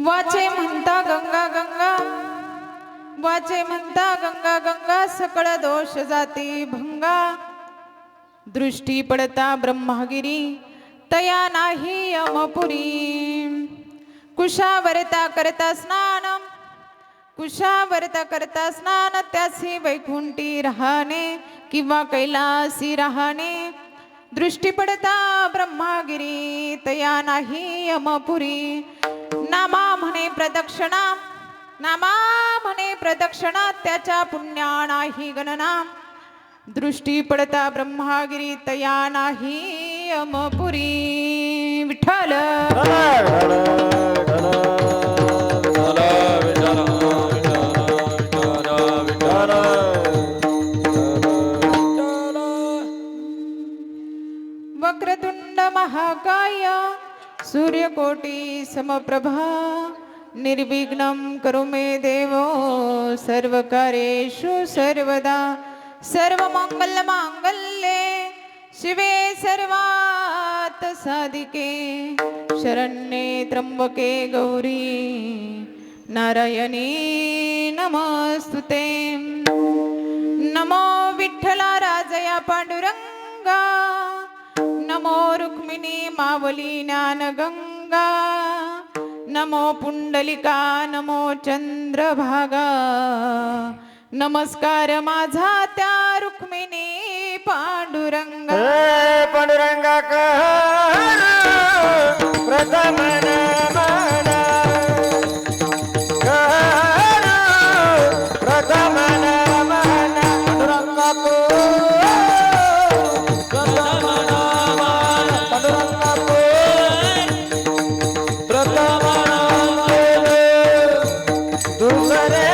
वाचे म्हणता गंगा गंगा, वाचे म्हणता गंगा गंगा, सकळ दोष जाती भंगा. दृष्टी पडता ब्रह्मगिरी, तया नाही यमपुरी. कुशावरता करता स्नान, कुशावरता करता स्नान, त्यासी वैकुंठी राहणे किंवा कैलासी राहणे. दृष्टी पडता ब्रह्मगिरी, तया नाही यमपुरी. नामा म्हणे प्रदक्षिणा, नामा म्हणे प्रदक्षिणा, त्याच्या पुण्या नाही गणना. दृष्टी पडता ब्रह्मगिरी, तया नाही यमपुरी. विठ्ठल वक्रतुंड महाकाय, सूर्यकोटी समप्रभा. निर्विघ्नं करो मे देवो, सर्वकार्येषु सर्वदा. सर्वमंगलमांगल्ये शिवे सर्वार्थ साधिके, शरण्ये त्र्यंबके गौरी नारायणी नमोस्तुते. नमो विठ्ठला राजया पांडुरंगा, नमो रुक्मिणी मावली ज्ञानगंगा. नमो पुंडलिका, नमो चंद्रभागा. नमस्कार माझा त्या रुक्मिणी पांडुरंगा. पांडुरंगा प्रथम नमन, प्रथम नमन. पांडुरंगा प्रथम नमन, पांडुरंगा प्रथम नमन. दुसरे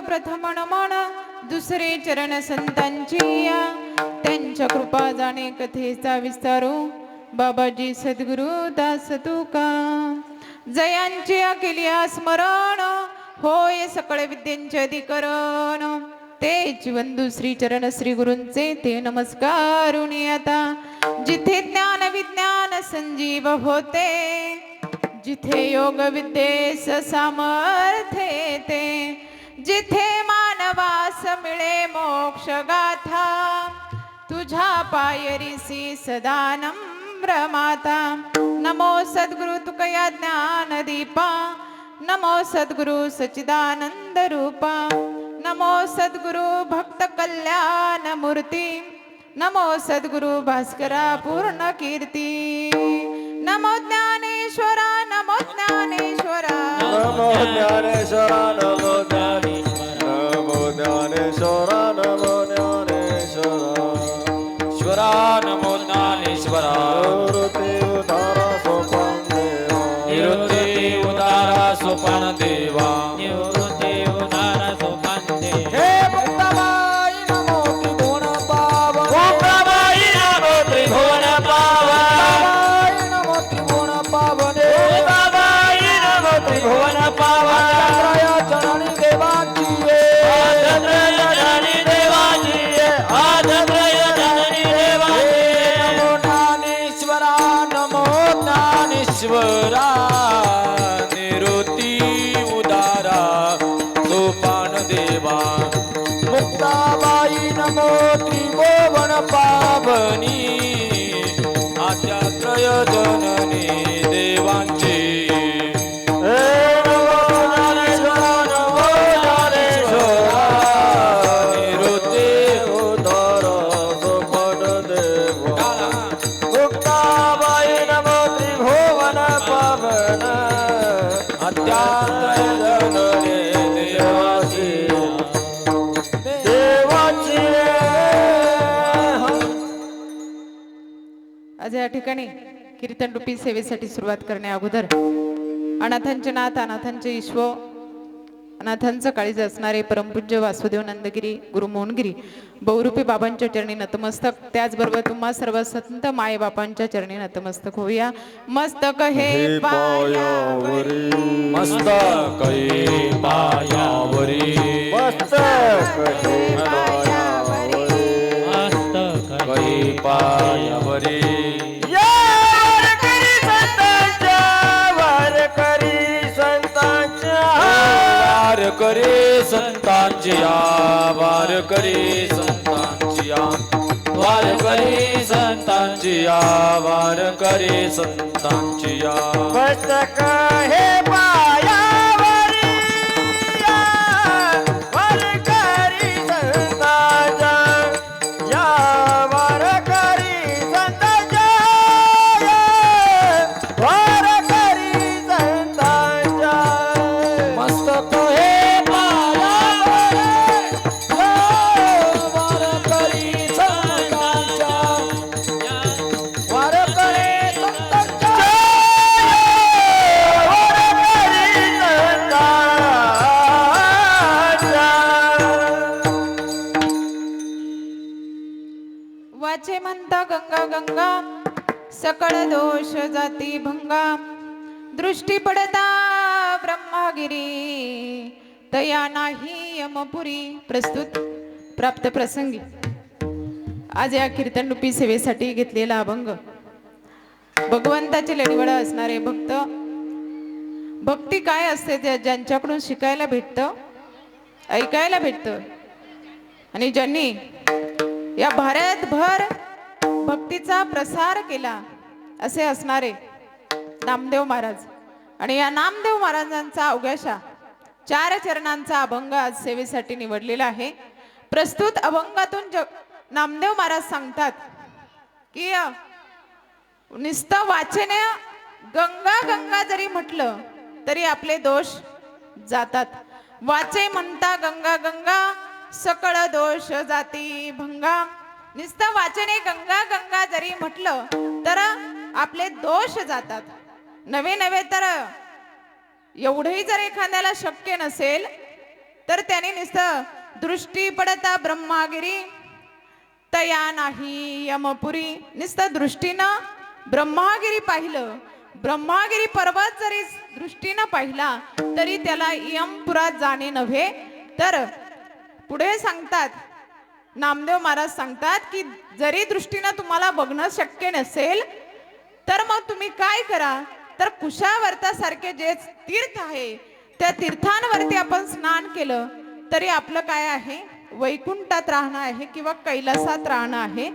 प्रथम नमन. दुसरे चरण संतांची या, त्यांच्या कृपा जाणे कथेचा विस्तारू. बाबाजी सद्गुरु दास तुका, जयांची केली स्मरण, होय सकळ विद्यांचे अधिकरण. तेच वंदू श्री चरण श्री गुरूंचे ते नमस्कारुणी आता. जिथे ज्ञान विज्ञान संजीव होते, जिथे योग विद्येस सामर्थ्य ते. जिथे मानवास मिळे मोक्ष गाथा, तुझ्या पायरीसी सदा नम्र माता. नमो सद्गुरु तुकया ज्ञान दीपा, नमो सद्गुरु सच्चिदानंद रूपा. नमो सद्गुरु भक्त कल्याण मूर्ती, नमो सद्गुरु भास्करा पूर्ण कीर्ती. नमो ज्ञानेश्वरा, नमो ज्ञानेश्वरा, नमो ज्ञानेश्वरा, नमो ज्ञानेश्वरा, नमो ज्ञानेश्वरा, नमो ज्ञानेश्वरा. ईश्वरा नमो ज्ञानेश्वरा. निवृत्ती उदारा सोपान देवा, निवृत्ती उदारा सोपान देवा. निवृत्ती उदारा सोपान देवा. हे मुक्ताबाई नमो त्रिभुवन पावन, मुक्ताबाई नमो त्रिभुवन पावन, नमो त्रिभुवन पावन, मुक्ताबाई नमो त्रिभुवन पावन. चरणी देवाची जननी देवाची, जननी देवाची. नमो ज्ञानेश्वरा, नमो ज्ञानेश्वरा. निवृत्ती पावनी आद्यात्रय जननी देवांची हे नमो ज्ञानेश्वरा नमो ज्ञानेश्वरा निवृत्ती उद्धर सुपट देव मुक्ताबाई नमो त्रिभुवन पावन आद्यात्रय जननी देवांची देवाची आज या ठिकाणी कीर्तन रूपी सेवेसाठी सुरुवात करण्या अगोदर अनाथांचे नाथ अनाथांचे ईश्व अनाथांचं काळीज असणारे परमपूज्य वासुदेव नंदगिरी गुरु मोहनगिरी बहुरूपी बाबांच्या चरणी नतमस्तक, त्याचबरोबर तुम्हा सर्व संत माय बापांच्या चरणी नतमस्तक होऊया. मस्तक हे पायावरी मस्तक पायावरी मस्तक कई पायावरी वारकरी संतांच्या वारकरी संतांच्या वारकरी संतांची वारकरी संतांची वारकरी संतांची वारकरी संतांची मस्तक हे पायावरी वारकरी संतांच्या या वारकरी संतांच्या वारकरी संतांच्या मस्तक हे पायावरी वारकरी संतांच्या वारकरी संतांच्या वारकरी संतांच्या वाचे म्हणता गंगा गंगा सकळ दोष जाती भंगा दृष्टी पडता ब्रह्मगिरी तया नाही यमपुरी. प्रस्तुत प्राप्त प्रसंगी आज या कीर्तन रूपी सेवेसाठी घेतलेला अभंग भगवंताचे लढीवड असणारे भक्त भक्ती काय असते ते ज्यांच्याकडून शिकायला भेटतं ऐकायला भेटतं आणि ज्यांनी या भारतभर भक्तीचा प्रसार केला असे असणारे नामदेव महाराज आणि या नामदेव महाराजांचा अवघ्याशा 4 चरणांचा अभंग आज सेवेसाठी निवडलेला आहे. प्रस्तुत अभंगातून नामदेव महाराज सांगतात की नुसतं वाचने गंगा गंगा जरी म्हटलं तरी आपले दोष जातात. वाचे म्हणता गंगा गंगा सकळ दोष जाती भंगा. नुसतं वाचने गंगा गंगा जरी म्हटलं तर आपले दोष जातात. नवे नवे तर एवढंही जर एखाद्याला शक्य नसेल तर त्याने नुसतं दृष्टी पडता ब्रह्मागिरी तया नाही यमपुरी. नुसतं दृष्टीनं ब्रह्मागिरी पाहिलं, ब्रह्मागिरी पर्वत जरी दृष्टीनं पाहिला तरी त्याला यमपुरात जाणे नव्हे. तर पुढे सांगतात नामदेव महाराज सांगतात की जरी दृष्टीनं तुम्हाला बघणं शक्य नसेल तर मग तुम्ही काय करा तर कुशावर्तासारखे जे तीर्थ आहे त्या तीर्थांवरती आपण स्नान केलं तरी आपलं काय आहे वैकुंठात राहणं आहे किंवा कैलासात राहणं आहे.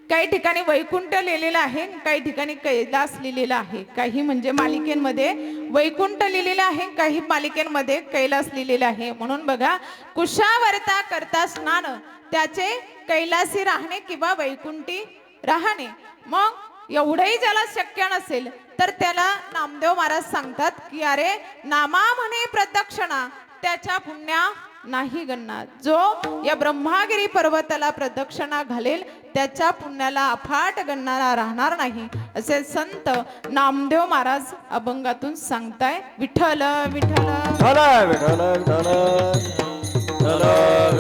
काही ठिकाणी वैकुंठ लिहिलेलं आहे, काही ठिकाणी कैलास लिहिलेला आहे. काही म्हणजे मालिकेमध्ये वैकुंठ लिहिलेलं आहे, काही मालिकेमध्ये कैलास लिहिलेला आहे. म्हणून बघा कुशावर्ता करता स्नान त्याचे कैलासी राहणे किंवा वैकुंठी राहणे. मग एवढंही ज्याला शक्य नसेल तर त्याला नामदेव महाराज सांगतात की अरे नामा म्हणे प्रदक्षिणा त्याच्या पुण्या नाही गणना. जो या ब्रह्मागिरी पर्वताला प्रदक्षिणा घालेल त्याच्या पुण्याला अफाट गणना राहणार नाही असे संत नामदेव महाराज अभंगातून सांगताय. विठ्ठल विठ्ठल विठ्ठल विठ्ठल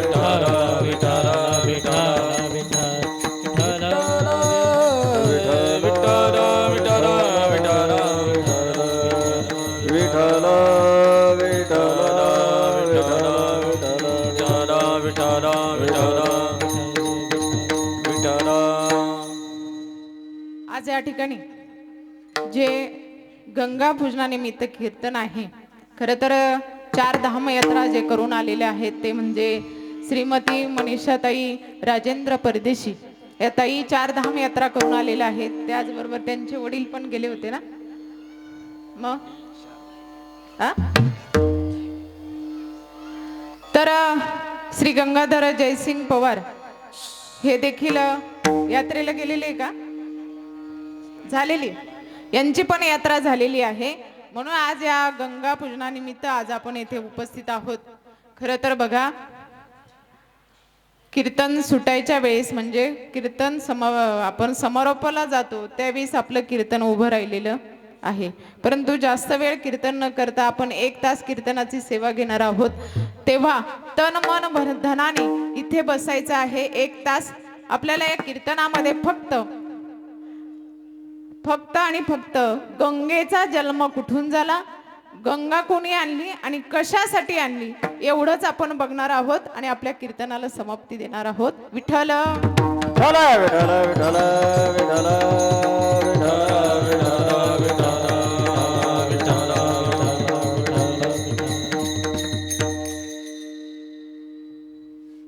विठ्ठल विठ्ठल विठ्ठल आज या ठिकाणी जे गंगा पूजनानिमित्त कीर्तन आहे खरं तर 4 धाम यात्रा जे करून आलेले आहेत ते म्हणजे श्रीमती मनीषाताई राजेंद्र परदेशी या ताई 4 धाम यात्रा करून आलेल्या आहेत. त्याचबरोबर त्यांचे वडील पण गेले होते ना. मग तर श्री गंगाधर जयसिंग पवार हे देखील यात्रेला गेलेले आहे का? झालेली, यांची पण यात्रा झालेली आहे. म्हणून आज या गंगा पूजनानिमित्त आज आपण येथे उपस्थित आहोत. खरं तर बघा, कीर्तन सुटायच्या वेळेस म्हणजे कीर्तन आपण समारोपाला जातो त्यावेळेस आपलं कीर्तन उभं राहिलेलं आहे. परंतु जास्त वेळ कीर्तन न करता आपण 1 तास कीर्तनाची सेवा घेणार आहोत. तेव्हा तन मन धनाने इथे बसायचं आहे. 1 तास आपल्याला या कीर्तनामध्ये फक्त आणि फक्त गंगेचा जन्म कुठून झाला, गंगा कोणी आणली आणि कशासाठी आणली एवढंच आपण बघणार आहोत आणि आपल्या कीर्तनाला समाप्ती देणार आहोत. विठ्ठल विठ्ठल विठ्ठल विठ्ठल विठ्ठल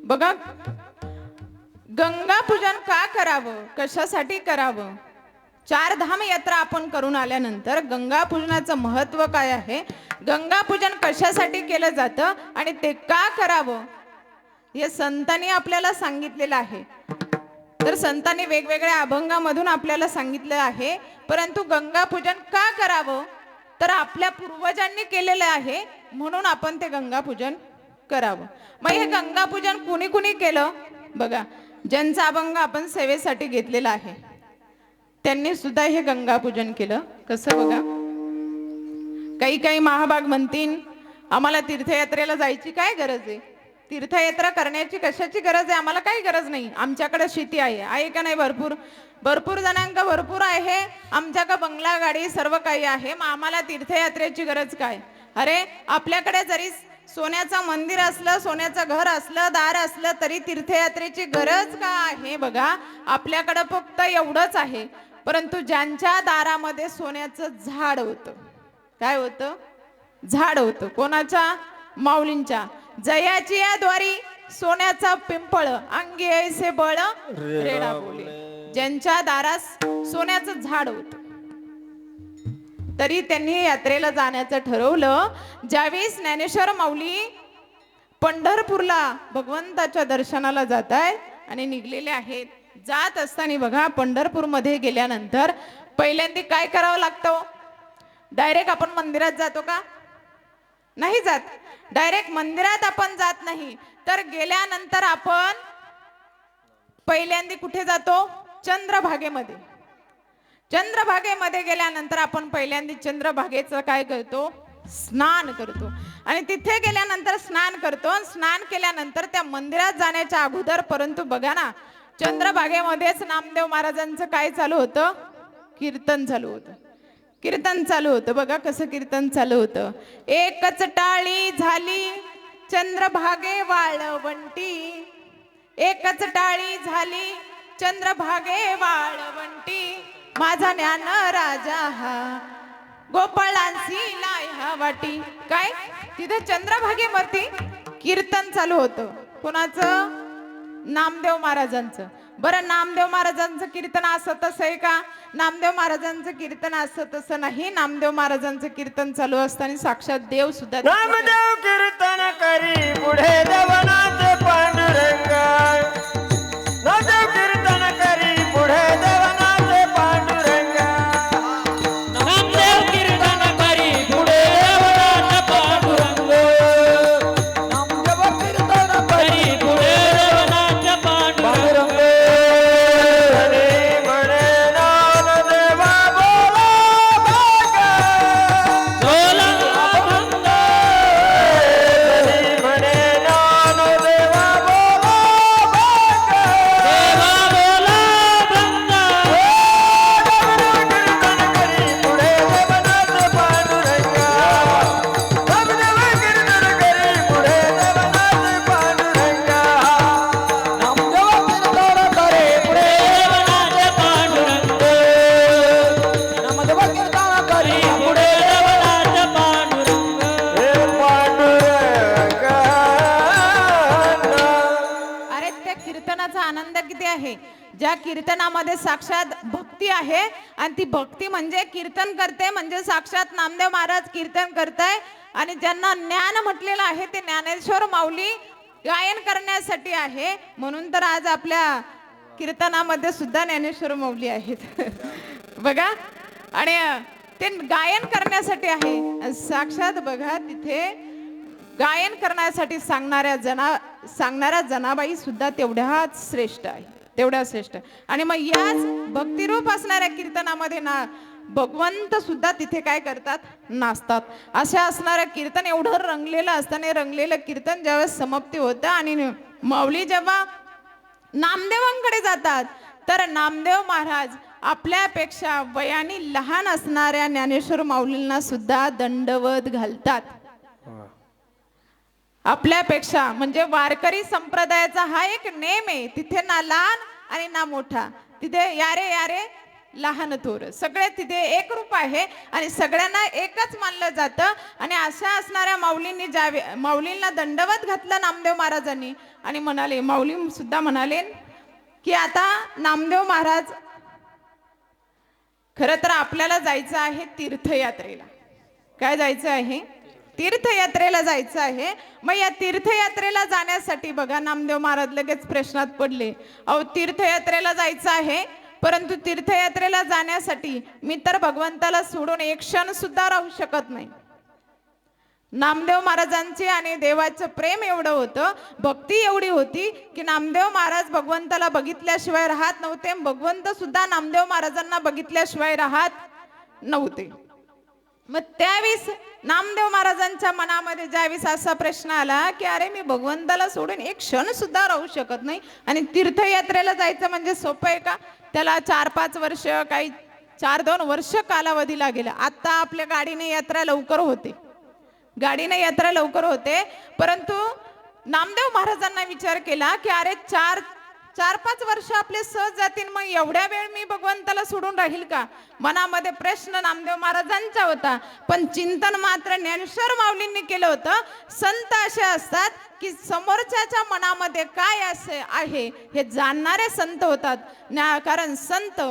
बघा, गंगा पूजन का करावं, कशासाठी करावं? 4 धाम यात्रा आपण करून आल्यानंतर गंगा पूजनाचं महत्व काय आहे, गंगा पूजन कशासाठी केलं जातं आणि ते का करावं हे संतांनी आपल्याला सांगितलेलं आहे. तर संतांनी वेगवेगळ्या अभंगामधून आपल्याला सांगितलं आहे. परंतु गंगा पूजन का करावं, तर आपल्या पूर्वजांनी केलेलं आहे म्हणून आपण ते गंगा पूजन करावं. मग हे गंगा पूजन कुणी कुणी केलं बघा, ज्यांचा अभंग आपण सेवेसाठी घेतलेला आहे त्यांनी सुद्धा हे गंगा पूजन केलं. कसं बघा, काही महाभाग म्हणतील आम्हाला तीर्थयात्रेला जायची काय गरज आहे, तीर्थयात्रा करण्याची कशाची गरज आहे, आम्हाला काही गरज नाही, आमच्याकडे शेती आहे का नाही, भरपूर जणांका भरपूर आहे, आमच्याकडे बंगला गाडी सर्व काही आहे, मग आम्हाला तीर्थयात्रेची गरज काय? अरे आपल्याकडे जरी सोन्याचं मंदिर असलं, सोन्याचं घर असलं, दार असलं तरी तीर्थयात्रेची गरज का आहे? बघा, आपल्याकडे फक्त एवढंच आहे. परंतु ज्यांच्या दारामध्ये सोन्याचं झाड होतं, काय होतं? झाड होतं. कोणाच्या? माऊलींच्या. जयाची या द्वारी सोन्याचा पिंपळ अंगी ऐसे बळ रेडा बोले. ज्यांच्या दारास सोन्याचं झाड होतं तरी त्यांनी यात्रेला जाण्याचं ठरवलं. ज्यावेळेस ज्ञानेश्वर माऊली पंढरपूरला भगवंताच्या दर्शनाला जात आहेत आणि निघलेले आहेत. जात असताना बघा, पंढरपूर मध्ये गेल्यानंतर पहिल्यांदा काय करावं लागतं? डायरेक्ट आपण मंदिरात जातो का? नाही जात. डायरेक्ट मंदिरात आपण जात नाही, तर गेल्यानंतर आपण पहिल्यांदा कुठे जातो? चंद्रभागेमध्ये. चंद्रभागेमध्ये गेल्यानंतर आपण पहिल्यांदा चंद्रभागेचं काय करतो? स्नान करतो. आणि तिथे गेल्यानंतर स्नान करतो. स्नान केल्यानंतर त्या मंदिरात जाण्याच्या अगोदर, परंतु बघा ना, चंद्रभागेमध्येच नामदेव महाराजांचं काय चालू होतं? कीर्तन चालू होतं. कीर्तन चालू होतं. बघा कसं कीर्तन चालू होतं. एकच टाळी झाली चंद्रभागे वाळवंटी, एकच टाळी झाली चंद्रभागे वाळवंटी, माझा ज्ञान राजा हा गोपाळांसी लाय वाटी. काय तिथे चंद्रभागेमध्ये कीर्तन चालू होतं. कोणाचं? नामदेव महाराजांचं. बरं, नामदेव महाराजांचं कीर्तन असं तसं आहे का? नामदेव महाराजांचं कीर्तन असं तसं नाही. नामदेव महाराजांचं कीर्तन चालू असताना साक्षात देव सुद्धा नामदेव कीर्तन करी पुढे देवनाथ पांडुरंग, नामदेव कीर्तन करी पुढे देवनाथ पांडुरंग, नामदेव कीर्तन करी पुढे देवनाथ पांडुरंग, नामदेव कीर्तन करी पुढे देवनाथ पांडुरंग, हरी म्हणे नामदेवा बोला भाग, बोला अभंग, हरी म्हणे नामदेवा बोला भाग. आनंद किती आहे, ज्या कीर्तनामध्ये साक्षात भक्ती आहे आणि ती भक्ती म्हणजे कीर्तन करते म्हणजे साक्षात नामदेव महाराज कीर्तन करताय. आणि ज्यांना ज्ञान म्हटलेलं आहे ते ज्ञानेश्वर माऊली गायन करण्यासाठी आहे. म्हणून तर आज आपल्या कीर्तनामध्ये सुद्धा ज्ञानेश्वर माऊली आहेत बघा. आणि ते गायन करण्यासाठी आहे साक्षात. बघा तिथे गायन करण्यासाठी सांगणाऱ्या जनाबाई सुद्धा तेवढ्याच श्रेष्ठ आहे, तेवढ्या श्रेष्ठ. आणि मग याच भक्तिरूप असणाऱ्या कीर्तनामध्ये ना भगवंत सुद्धा तिथे काय करतात, नाचतात. अशा असणारं कीर्तन एवढं रंगलेलं असताना रंगलेलं कीर्तन ज्यावेळेस समाप्ती होतं आणि माऊली जेव्हा नामदेवांकडे जातात तर नामदेव महाराज आपल्यापेक्षा वयाने लहान असणाऱ्या ज्ञानेश्वर माऊलींना सुद्धा दंडवत घालतात. आपल्यापेक्षा म्हणजे वारकरी संप्रदायाचा हा एक नेम आहे. तिथे ना लहान आणि ना मोठा, तिथे यारे यारे लहान थोर सगळे तिथे एक रूप आहे आणि सगळ्यांना एकच मानलं जातं. आणि अशा असणाऱ्या माऊलींना दंडवत घातलं नामदेव महाराजांनी आणि म्हणाले, माऊली सुद्धा म्हणाले की आता नामदेव महाराज खरं तर आपल्याला जायचं आहे तीर्थयात्रेला. काय जायचं आहे, तीर्थयात्रेला जायचं आहे. मग या तीर्थयात्रेला जाण्यासाठी बघा नामदेव महाराज लगेच प्रश्नात पडले. अहो तीर्थयात्रेला जायचं आहे, परंतु तीर्थयात्रेला जाण्यासाठी मी तर भगवंताला सोडून एक क्षण सुद्धा राहू शकत नाही. नामदेव महाराजांचे आणि देवाचं प्रेम एवढं होतं, भक्ती एवढी होती की नामदेव महाराज भगवंताला बघितल्याशिवाय राहत नव्हते. भगवंत सुद्धा नामदेव महाराजांना बघितल्याशिवाय राहत नव्हते. मग त्यावेळेस नामदेव महाराजांच्या मनामध्ये ज्यावेळेस असा प्रश्न आला की अरे मी भगवंताला सोडून एक क्षण सुद्धा राहू शकत नाही आणि तीर्थयात्रेला जायचं म्हणजे सोपं आहे का? त्याला 4-5 वर्ष काही 4-2 वर्ष कालावधी लागेल. आता आपल्या गाडीने यात्रा लवकर होते, गाडीने यात्रा लवकर होते. परंतु नामदेव महाराजांना विचार केला की अरे 4-5 वर्ष आपले सहज जातील, मग एवढ्या वेळ मी भगवंताला सोडून राहील का? मनामध्ये प्रश्न नामदेव महाराजांचा होता. पण चिंतन मात्र ज्ञानेश्वर माऊलींनी केलं होतं. संत असे असतात की समोरच्याच्या मनामध्ये काय असे आहे हे जाणणारे संत होतात. कारण संत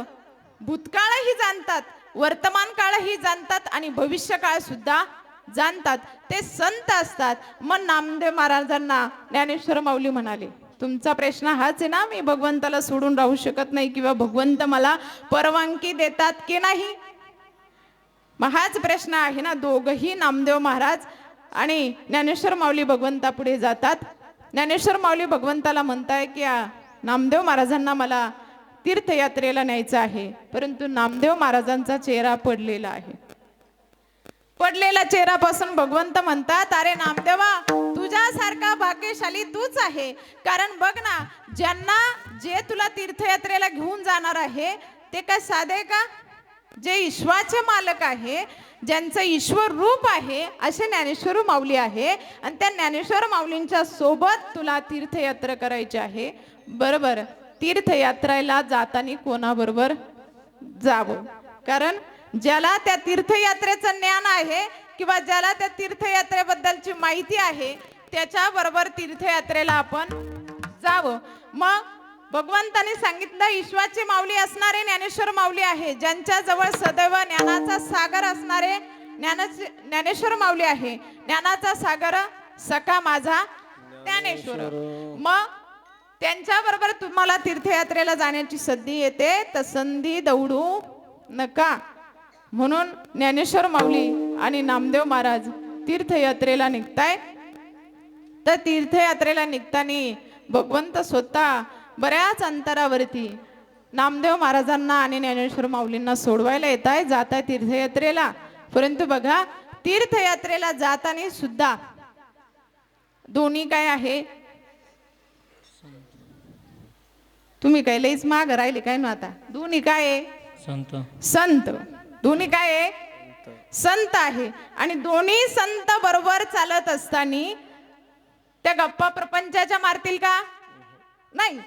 भूतकाळही जाणतात, वर्तमान काळही जाणतात आणि भविष्यकाळ सुद्धा जाणतात. ते संत असतात. मग नामदेव महाराजांना ज्ञानेश्वर माऊली म्हणाले, तुमचा प्रश्न हाच आहे ना, मी भगवंताला सोडून राहू शकत नाही किंवा भगवंत मला परवानगी देतात की नाही? मग हाच प्रश्न आहे ना. दोघही नामदेव महाराज आणि ज्ञानेश्वर माऊली भगवंतापुढे जातात. ज्ञानेश्वर माऊली भगवंताला म्हणताय की नामदेव महाराजांना मला तीर्थयात्रेला न्यायचं आहे. परंतु नामदेव महाराजांचा चेहरा पडलेला आहे. पडलेल्या चेहऱ्यापासून भगवंत म्हणतात, अरे नामदेवा तुझ्यासारखा भाग्यशाली तूच आहे. कारण बघ ना, ज्यांना जे तुला तीर्थयात्रेला घेऊन जाणार आहे ते काय साधे का? जे ईश्वराचे मालक आहे, ज्यांचं ईश्वर रूप आहे असे ज्ञानेश्वर माऊली आहे. आणि त्या ज्ञानेश्वर माऊलींच्या सोबत तुला तीर्थयात्रा करायची आहे. बरोबर, तीर्थयात्रेला जाताना कोणाबरोबर जावं? कारण ज्याला त्या तीर्थयात्रेचं ज्ञान आहे किंवा ज्याला त्या तीर्थयात्रेबद्दलची माहिती आहे त्याच्याबरोबर तीर्थयात्रेला आपण जावं. मग भगवंताने सांगितलं ईश्वराची माऊली असणारे ज्ञानेश्वर माऊली आहे, ज्यांच्या जवळ सदैव ज्ञानाचा सागर असणारे ज्ञानेश्वर माऊली आहे. ज्ञानाचा सागर सखा माझा ज्ञानेश्वर. मग त्यांच्याबरोबर तुम्हाला तीर्थयात्रेला जाण्याची संधी येते, तर संधी दौडू नका. म्हणून ज्ञानेश्वर माऊली आणि नामदेव महाराज तीर्थयात्रेला निघताय. तर तीर्थयात्रेला निघताना भगवंत स्वतः बऱ्याच अंतरावरती नामदेव महाराजांना आणि ज्ञानेश्वर माऊलींना सोडवायला येत आहे, जात आहे तीर्थयात्रेला. परंतु बघा तीर्थयात्रेला जाताना सुद्धा दोन्ही काय आहे, तुम्ही काय लईच माग राहिले काय ना. आता दोन्ही काय आहे, संत. दोन्ही काय आहे, संत आहे. आणि दोन्ही संत बरोबर चालत असताना त्या गप्पा प्रपंचाच्या मारतील का? नाही,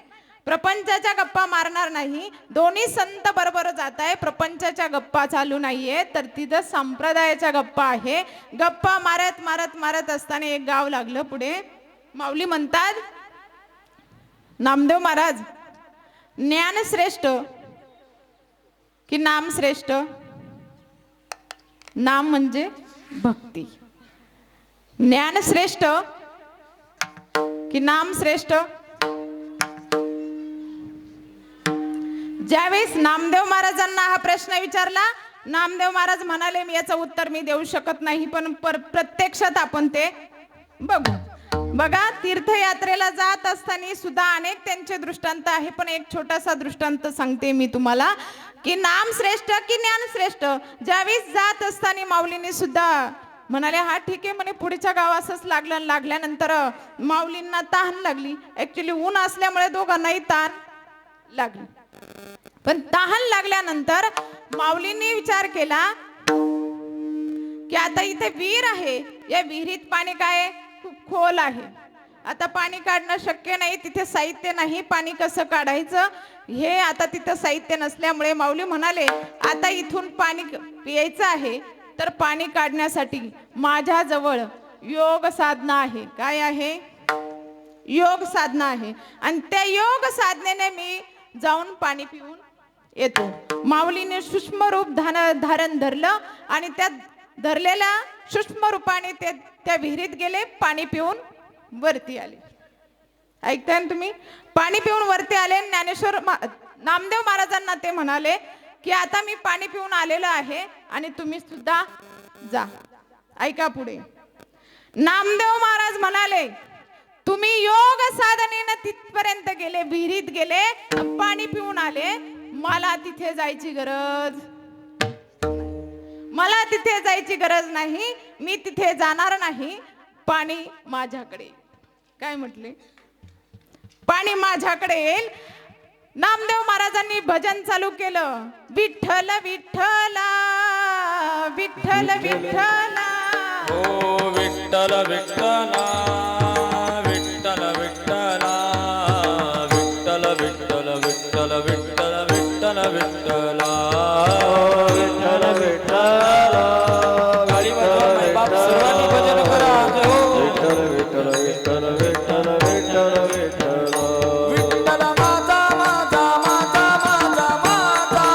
प्रपंचाच्या गप्पा मारणार नाही. दोन्ही संत बरोबर जात आहे, प्रपंचाच्या गप्पा चालू नाहीये, तर तिथं संप्रदायाच्या गप्पा आहे. गप्पा मारत मारत मारत असताना एक गाव लागलं पुढे. माऊली म्हणतात, नामदेव महाराज ज्ञान श्रेष्ठ की नाम श्रेष्ठ? नाम म्हणजे भक्ती. ज्ञान श्रेष्ठ की नाम श्रेष्ठ? ज्यावेळेस नामदेव महाराजांना हा प्रश्न विचारला, नामदेव महाराज म्हणाले मी याचं उत्तर मी देऊ शकत नाही, पण प्रत्यक्षात आपण ते बघू. बघा, तीर्थयात्रेला जात असताना सुद्धा अनेक त्यांचे दृष्टांत आहे, पण एक छोटासा दृष्टांत सांगते मी तुम्हाला की नाम श्रेष्ठ की ज्ञान श्रेष्ठ. ज्यावेळेस जात असताना माऊलींनी सुद्धा म्हणाले हा ठीक आहे म्हणे, पुढच्या गाव असंच लागल्यानंतर माऊलींना तहान लागली. ऍक्च्युली ऊन असल्यामुळे दोघांनाही तहान लागली, पण तहान लागल्यानंतर माऊलींनी विचार केला की आता इथे विहीर आहे, या विहिरीत पाणी काय आहे, खूप खोल आहे, आता पाणी काढणं शक्य नाही, तिथे साहित्य नाही, पाणी कसं काढायचं हे आता तिथं साहित्य नसल्यामुळे माऊली म्हणाले आता इथून पाणी पियायचं आहे, तर पाणी काढण्यासाठी माझ्याजवळ योग साधना आहे. काय आहे? योग साधना आहे, आणि त्या योग साधनेने मी जाऊन पाणी पिऊन येतो. माऊलीने सूक्ष्म रूप धारण धरलं आणि त्या धरलेल्या सूक्ष्म रूपाने ते त्या विहिरीत गेले, पाणी पिऊन वरती आले. ऐकताय ना तुम्ही? पाणी पिऊन वरती आले. ज्ञानेश्वर नामदेव महाराजांना ते म्हणाले की आता मी पाणी पिऊन आलेलो आहे आणि तुम्ही सुद्धा जा. ऐका पुढे. नामदेव महाराज म्हणाले तुम्ही योग साधनेनं तिथपर्यंत गेले, विहिरीत गेले, पाणी पिऊन आले, मला तिथे जायची गरज, मला तिथे जायची गरज नाही, मी तिथे जाणार नाही, पाणी माझ्याकडे. काय म्हटले? पाणी माझ्याकडे येईल. नामदेव महाराजांनी भजन चालू केलं, विठ्ठल विठ्ठला विठ्ठल विठ्ठला. ओ विठ्ठल विठ्ठला विठ्ठल विठ्ठला विठ्ठल विठ्ठल विठ्ठल विठ्ठल विठ्ठल विठ्ठला विठ्ठल विठ्ठल गाडी वाजवा बाप, सर्वांनी भजन करा. विठ्ठल विठ्ठल विठ्ठल विठ्ठल विठ्ठल विठ्ठल. विठ्ठल माझा माझा माझा माझा माझा,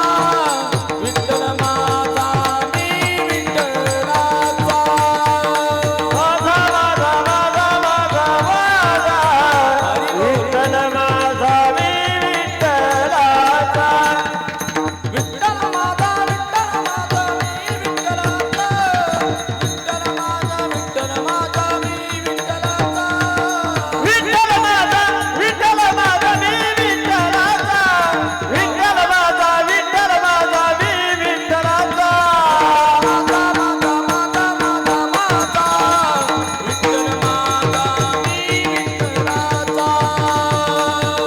विठ्ठल माझा मी विठ्ठलाचा. माझा माझा माझा माझा माझा, विठ्ठल माझा मी विठ्ठलाचा. विठ्ठल माझा विठ्ठल माझा मी विठ्ठलाचा. विठ्ठल माझा विठ्ठल माझा मी विठ्ठलाचा. विठ्ठल माझा विठ्ठल माझा मी विठ्ठलाचा. विठ्ठल माझा विठ्ठल माझा मी विठ्ठलाचा. माझा माझा माझा माझा माझा, विठ्ठल माझा मी विठ्ठलाचा.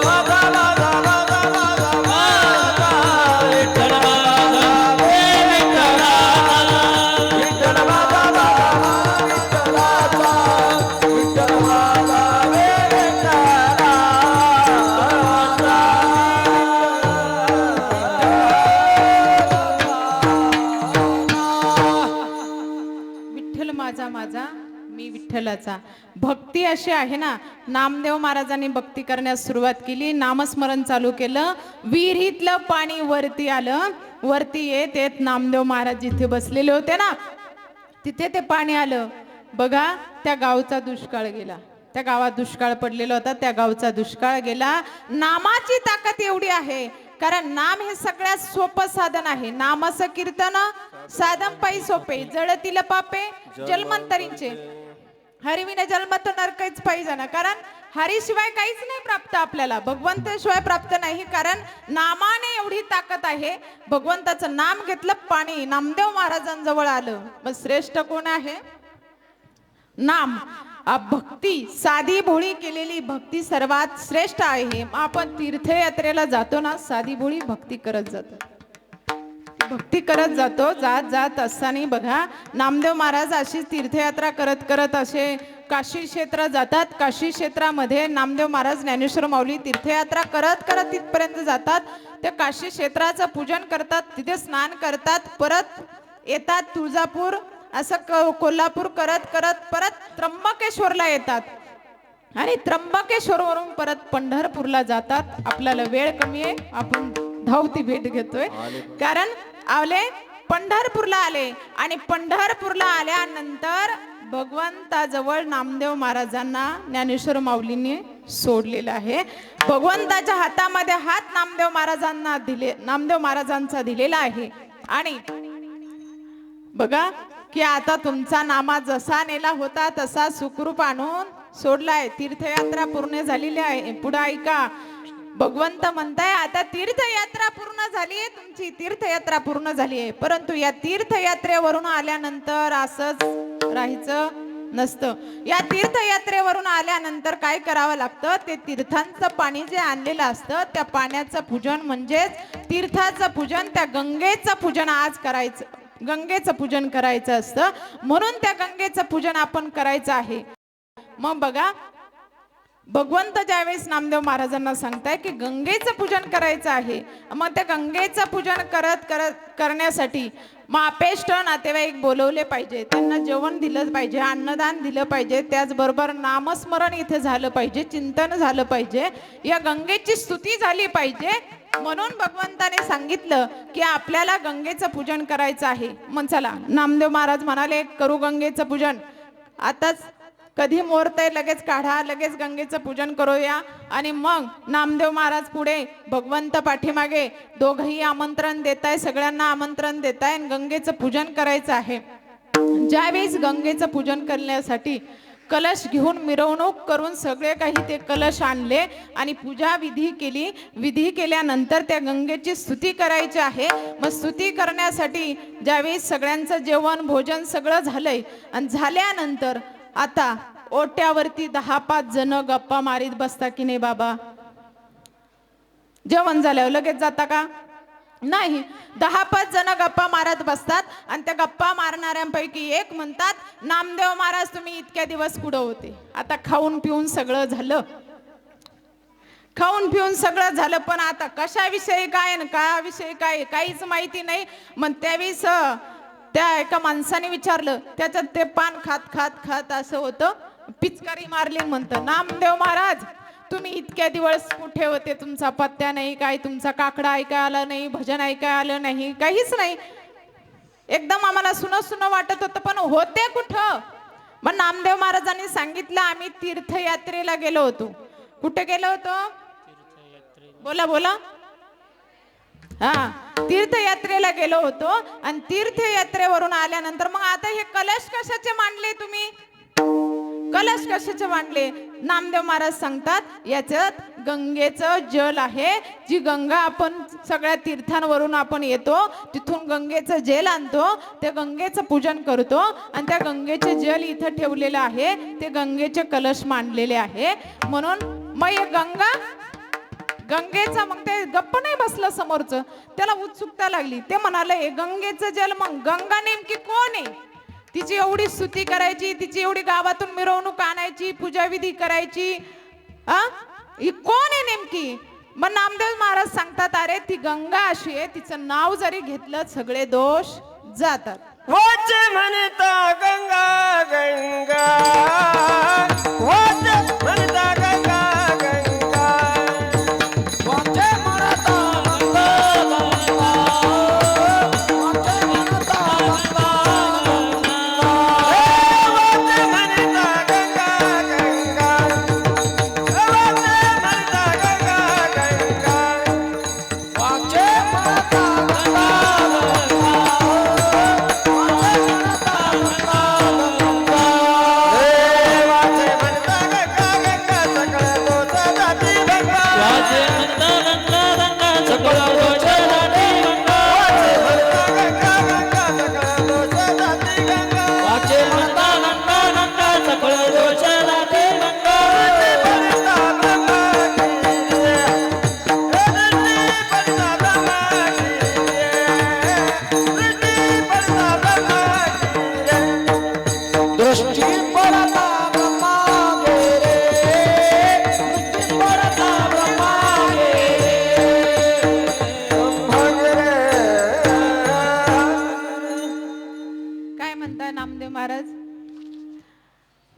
माझा माझा माझा माझा माझा, विठ्ठल माझा मी विठ्ठलाचा. विठ्ठल माझा माझा विठ्ठलाचा. विठ्ठल माझा मी विठ्ठलाचा. विठ्ठल माझा माझा मी विठ्ठलाचा. भक्ती अशी आहे ना, नामदेव महाराजांनी भक्ती करण्यास सुरुवात केली, नामस्मरण चालू केलं, विहिरीतलं पाणी वरती आलं. वरती येत येत नामदेव महाराज जिथे बसलेले होते ना, तिथे ते पाणी आलं. बघा, त्या गावचा दुष्काळ गेला. त्या गावात दुष्काळ पडलेला होता, त्या गावचा दुष्काळ गेला. नामाची ताकद एवढी आहे, कारण नाम हे सगळ्यात सोपं साधन आहे. नामाचं कीर्तन साधन पायी सोपे, जळतील पापे जन्मांतरींचे. हरिविने जन्म तर नरकच पाहिजे ना, कारण हरीशिवाय काहीच नाही प्राप्त आपल्याला, भगवंताशिवाय प्राप्त नाही, कारण नामाने एवढी ताकद आहे. भगवंताचं नाम घेतलं, पाणी नामदेव महाराजांजवळ आलं. मग श्रेष्ठ कोण आहे? नाम. भक्ती, साधी भोळी केलेली भक्ती सर्वात श्रेष्ठ आहे. आपण तीर्थयात्रेला जातो ना, साधी भोळी भक्ती करत जातो, भक्ती करत जातो. जात जात असताना बघा, नामदेव महाराज अशी तीर्थयात्रा करत करत असे काशी क्षेत्र जातात. काशी क्षेत्रामध्ये नामदेव महाराज ज्ञानेश्वर माऊली तीर्थयात्रा करत करत तिथपर्यंत जातात. त्या काशी क्षेत्राचं पूजन करतात, तिथे स्नान करतात, परत येतात तुळजापूर, असं कोल्हापूर करत करत परत त्र्यंबकेश्वरला येतात. आणि त्र्यंबकेश्वरवरून परत पंढरपूरला जातात. आपल्याला वेळ कमी आहे, आपण धावती भेट घेतोय. कारण आले पंढरपूरला आले आणि पंढरपूरला आल्यानंतर भगवंताजवळ नामदेव महाराजांना ज्ञानेश्वर माऊलींनी सोडलेलं आहे. भगवंताच्या हातामध्ये हात नामदेव महाराजांचा दिलेला आहे. आणि बघा की आता तुमचा नामा जसा नेला होता तसा सुखरूप आणून सोडलाय. तीर्थयात्रा पूर्ण झालेली आहे. पुढे ऐका, भगवंत म्हणताय आता तीर्थयात्रा पूर्ण झाली आहे, तुमची तीर्थयात्रा पूर्ण झाली आहे. परंतु या तीर्थयात्रेवरून आल्यानंतर असंच राहायचं नसतं. या तीर्थयात्रेवरून आल्यानंतर काय करावं लागतं, ते तीर्थांचं पाणी जे आणलेलं असतं त्या पाण्याचं पूजन म्हणजेच तीर्थाचं पूजन, त्या गंगेचं पूजन आज करायचं. गंगेचं पूजन करायचं असतं, म्हणून त्या गंगेचं पूजन आपण करायचं आहे. मग बघा, भगवंत ज्यावेळेस नामदेव महाराजांना सांगताय की गंगेचं पूजन करायचं आहे, मग त्या गंगेचं पूजन करण्यासाठी मग आपेष्ट नातेवाईक बोलवले पाहिजे, त्यांना जेवण दिलं पाहिजे, अन्नदान दिलं पाहिजे, त्याचबरोबर नामस्मरण इथे झालं पाहिजे, चिंतन झालं पाहिजे, या गंगेची स्तुती झाली पाहिजे. म्हणून भगवंताने सांगितलं की आपल्याला गंगेचं पूजन करायचं आहे. मग चला, नामदेव महाराज म्हणाले करू गंगेचं पूजन. आताच कधी मुहूर्त लगेच काढा, लगेच गंगेचं पूजन करूया. आणि मग नामदेव महाराज पुढे, भगवंत पाठीमागे, दोघही आमंत्रण देताय, सगळ्यांना आमंत्रण देताय. गंगेचं पूजन करायचं आहे. ज्यावेळेस गंगेचं पूजन करण्यासाठी कलश घेऊन मिरवणूक करून सगळे काही ते कलश आणले आणि पूजा विधी केली. विधी केल्यानंतर त्या गंगेची स्तुती करायची आहे. मग स्तुती करण्यासाठी ज्यावेळेस सगळ्यांचं जेवण भोजन सगळं झालंय आणि झाल्यानंतर आता ओट्यावरती 10-5 जण गप्पा मारीत बसता की नाही बाबा? जेवण झाल्यावर लगेच जाता का? नाही. 10-5 जण गप्पा मारत बसतात आणि त्या गप्पा मारणाऱ्यांपैकी एक म्हणतात, नामदेव महाराज तुम्ही इतक्या दिवस कुठं होते? आता खाऊन पिऊन सगळं झालं, खाऊन पिऊन सगळं झालं, पण आता कशाविषयी काय न काविषयी काय काहीच माहिती नाही. मग त्यावेळेस त्या एका माणसाने विचारलं, त्याच्यात ते पान खात खात खात असं होतं, पिचकारी मारली. म्हणतं, नामदेव महाराज तुम्ही इतक्या दिवस कुठे होते? तुमचा पत्त्या नाही, काय तुमचा काकडा ऐकाय आला नाही, भजन ऐकाय आलं नाही, काहीच नाही. एकदम आम्हाला सुनं वाटत होतं, पण होते कुठं? मग नामदेव महाराजांनी सांगितलं, आम्ही तीर्थयात्रेला गेलो होतो. कुठे गेलो होतो? बोला बोला. हा, तीर्थयात्रेला गेलो होतो. आणि तीर्थयात्रेवरून आल्यानंतर मग आता हे कलश कशाचे मांडले तुम्ही? कलश कशाचे मांडले? नामदेव महाराज सांगतात, याच्यात गंगेचं जल आहे. जी गंगा आपण सगळ्या तीर्थांवरून आपण येतो, तिथून गंगेचं जल आणतो, त्या गंगेचं पूजन करतो आणि त्या गंगेचे जल इथं ठेवलेलं आहे. ते गंगेचे कलश मांडलेले आहे. म्हणून मग हे गंगेचा मग ते गप्प नाही बसलं समोरचं, त्याला उत्सुकता लागली. ते म्हणाले, हे गंगेचं जल, मग गंगा नेमकी कोण आहे? तिची एवढी स्तुती करायची, तिची एवढी गावातून मिरवणूक आणायची, पूजाविधी करायची, ही कोण आहे नेमकी? मग नामदेव महाराज सांगतात, अरे ती गंगा अशी आहे, तिचं नाव जरी घेतलं सगळे दोष जातात. वाचे म्हणता गंगा गंगा, वाचे म्हणता गंगा गंगा, वाचे म्हणता गंगा गंगा, वाचे म्हणता गंगा गंगा, वाचे म्हणता गंगा गंगा, वाचे म्हणता गंगा गंगा, वाचे म्हणता गंगा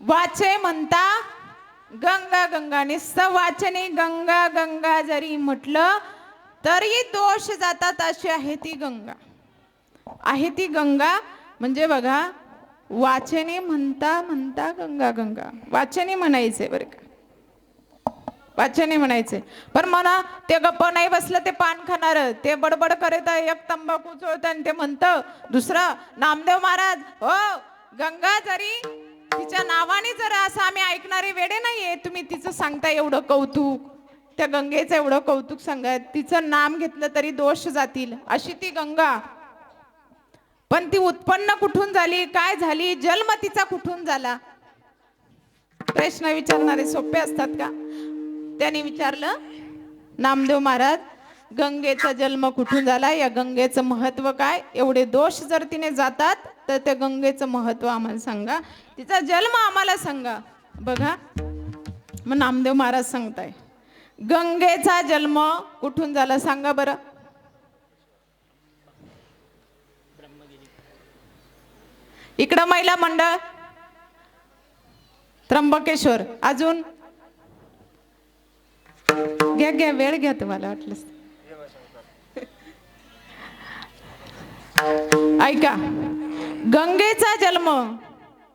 वाचे म्हणता गंगा गंगा नुसतं वाचने गंगा गंगा जरी म्हटलं तरी दोष जातात, अशी आहे ती गंगा. आहे ती गंगा म्हणजे बघा, वाचने म्हणता म्हणता गंगा गंगा वाचने म्हणायचे बरं का, वाचने म्हणायचे. पण म्हणा ते गप्प नाही बसलं ते पान खाणार, ते बडबड करत एक तंबाखू चोळत आणि ते म्हणतं दुसरं नामदेव महाराज हो गंगा जरी तिच्या नावाने जर असं आम्ही ऐकणारे वेडे नाहीये, तुम्ही तिचं सांगता एवढं कौतुक, त्या गंगेचं एवढं कौतुक सांगत, तिचं नाम घेतलं तरी दोष जातील, अशी ती गंगा. पण ती उत्पन्न कुठून झाली, काय झाली, जन्म तिचा कुठून झाला? प्रश्न विचारणारे सोपे असतात का? त्यांनी विचारलं नामदेव महाराज गंगेचा जन्म कुठून झाला, या गंगेचं महत्व काय, एवढे दोष जर तिने जातात तर त्या गंगेचं महत्व आम्हाला सांगा, तिचा जन्म आम्हाला सांगा. बघा मग नामदेव महाराज सांगताय गंगेचा जन्म कुठून झाला सांगा बरं. इकडं महिला मंडळ त्र्यंबकेश्वर, अजून घ्या घ्या वेळ घ्या तुम्हाला वाटलं. ऐका, गंगेचा जन्म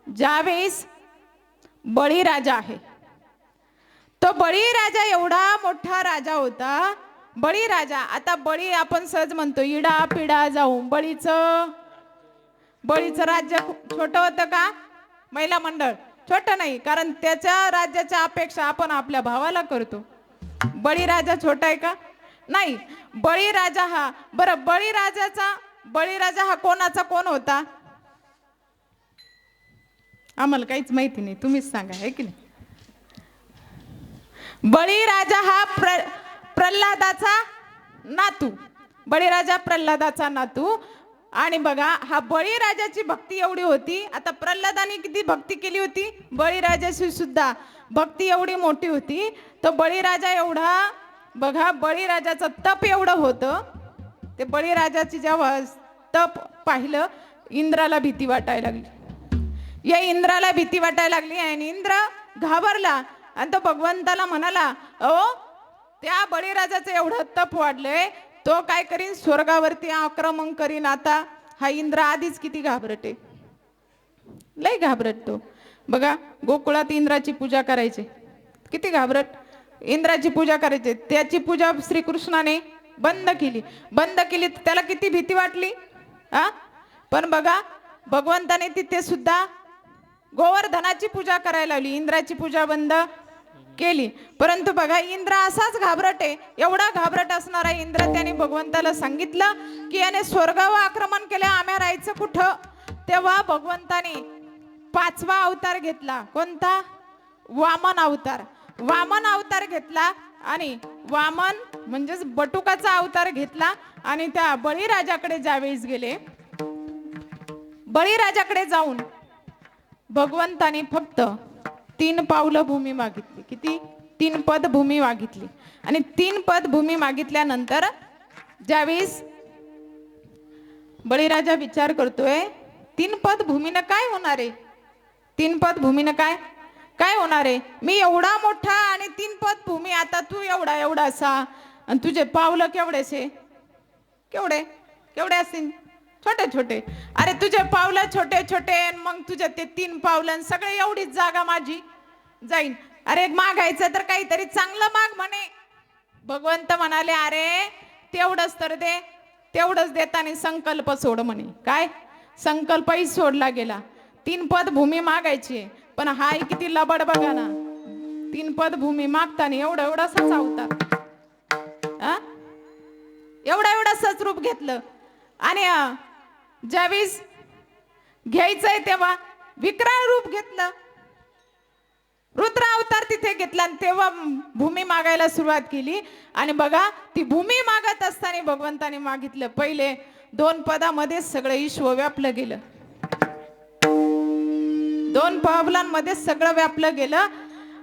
ज्यावेळेस बळीराजा आहे, तो बळीराजा एवढा मोठा राजा होता. बळीराजा, आता बळी आपण सहज म्हणतो इडा पिडा जाऊ, बळीचं राज्य छोटं होतं का? महिला मंडळ छोटं नाही, कारण त्याच्या राज्याच्या अपेक्षा आपण आपल्या भावाला करतो. बळीराजा छोटा आहे का? नाही. बळीराजा हा, बरं बळीराजा हा कोणाचा कोण होता? आम्हाला काहीच माहिती नाही, तुम्हीच सांगा, आहे की नाही? बळीराजा हा प्रल्हादाचा नातू, बळीराजा प्रल्हादाचा नातू. आणि बघा हा बळीराजाची भक्ती एवढी होती, आता प्रल्हादाने किती भक्ती केली होती, बळीराजाची सुद्धा भक्ती एवढी मोठी होती. तो बळीराजा एवढा, बघा बळीराजाचं तप एवढं होतं, ते बळीराजाची जेव्हा तप पाहिलं इंद्राला भीती वाटायला लागली. या इंद्राला भीती वाटायला लागली आणि इंद्र घाबरला आणि तो भगवंताला म्हणाला, अहो त्या बळीराजाचं एवढं तप वाढलंय, तो काय करीन, स्वर्गावरती आक्रमण करीन. आता हा इंद्र आधीच किती घाबरटे, लय घाबरटतो. बघा गोकुळात इंद्राची पूजा करायचे, किती घाबरट इंद्राची पूजा करायचे. त्याची पूजा श्रीकृष्णाने बंद केली, त्याला किती भीती वाटली. पण बघा भगवंताने तिथे सुद्धा गोवर्धनाची पूजा करायला लावली, इंद्राची पूजा बंद केली. परंतु बघा इंद्र असाच घाबरट आहे, एवढा घाबरट असणारा इंद्र, त्याने भगवंताला सांगितलं की याने स्वर्गावर आक्रमण केलं, आम्ही राहायचं कुठं. तेव्हा भगवंताने 5वा अवतार घेतला, कोणता? वामन अवतार. वामन अवतार घेतला आणि वामन म्हणजेच बटुकाचा अवतार घेतला आणि त्या बळीराजाकडे ज्यावेळेस गेले, बळीराजाकडे जाऊन भगवंताने फक्त 3 पावलं भूमी मागितली. किती? 3 पद भूमी मागितली. आणि 3 पद भूमी मागितल्यानंतर ज्यावेळेस बळीराजा विचार करतोय 3 पद भूमीनं काय होणार आहे, 3 पद भूमीनं काय होणार आहे, मी एवढा मोठा आणि 3 पद भूमी, आता तू एवढासा आणि तुझे पावलं केवढेसे, केवढे असतील, छोटे. अरे तुझे पावलं छोटे, मग तुझे ते 3 पावलं सगळे एवढीच जागा माझी जाईन. अरे मागायचं तर काहीतरी चांगलं माग म्हणे. भगवंत म्हणाले अरे तेवढंच तर दे, तेवढंच देताना संकल्प सोड म्हणे. काय संकल्पही सोडला गेला. 3 पद भूमी मागायची, पण हाय किती लबड बघा ना, 3 पद भूमी मागताना एवढासाच अवतार, एवढासाच रूप घेतलं. आणि ज्यावेळेस घ्यायचंय तेव्हा विकराळ रूप घेतलं, रुद्र अवतार तिथे घेतला आणि तेव्हा भूमी मागायला सुरुवात केली. आणि बघा ती भूमी मागत असताना भगवंताने मागितलं, पहिले 2 पदामध्ये सगळं विश्व व्यापलं गेलं, 2 पावलांमध्ये सगळं व्यापलं गेलं.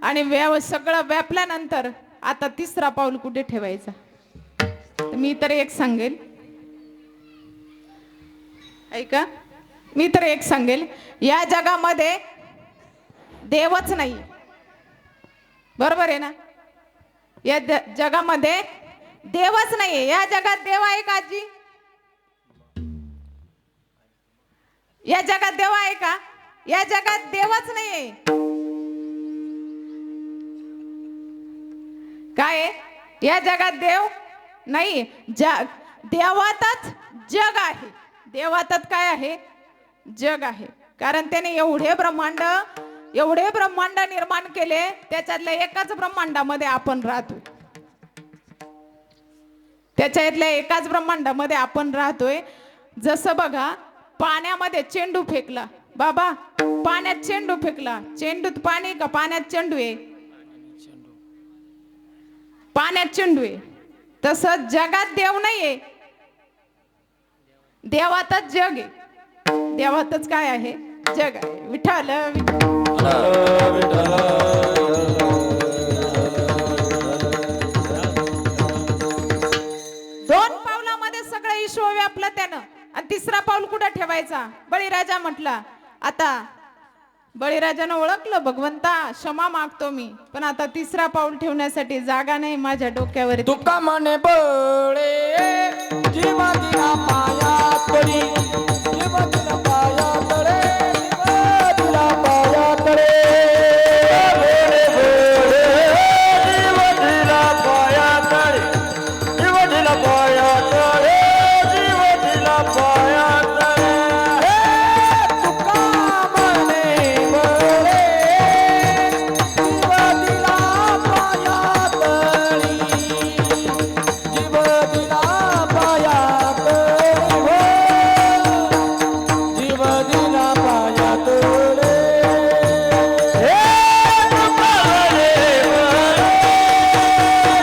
आणि सगळं व्यापल्यानंतर आता 3रा पाऊल कुठे ठेवायचा. मी तर एक सांगेल, ऐका, मी तर एक सांगेल, या जगामध्ये देवच नाही, बरोबर आहे ना? या जगामध्ये देवच नाहीये. या जगात देव आहे का आजी? या जगात देव आहे का? या जगात देवच नाहीये. काय आहे? या जगात देव नाही. देवातच जग आहे. देवातच काय आहे? जग आहे. कारण त्याने एवढे ब्रह्मांड निर्माण केले, त्याच्यातल्या एकाच ब्रह्मांडामध्ये आपण राहतोय. त्याच्यातल्या एकाच ब्रह्मांडामध्ये आपण राहतोय. जसं बघा, पाण्यामध्ये चेंडू फेकला. बाबा, पाण्यात चेंडू फेकला. चेंडूत पाणी का पाण्यात चेंडू आहे? पाण्यात चेंडू आहे. तसं जगात देव नाहीये. देवातच जग आहे. देवातच काय आहे? जग आहे. विठ्ठल दोन पावलामध्ये सगळं विश्व व्यापलं त्यानं. आणि तिसरा पाऊल कुठं ठेवायचा? बळीराजा म्हटला. आता बळीराजानं ओळखलं, भगवंता क्षमा मागतो मी, पण आता तिसरा पाऊल ठेवण्यासाठी जागा नाही माझ्या डोक्यावर. तुका म्हणे बळे जीव दिला पायात पडी, जीव दिला पायात तळे, जीव दिला पायात तळे. बळे बळे जीव दिला पायात तळे, जीव दिला पायात तळे, जीव दिला पायात तळे. तुका म्हणे बळे जीव दिला पायात तळी, जीव दिला पायात हो, जीव दिला पायात रे. हे तुका म्हणे बळे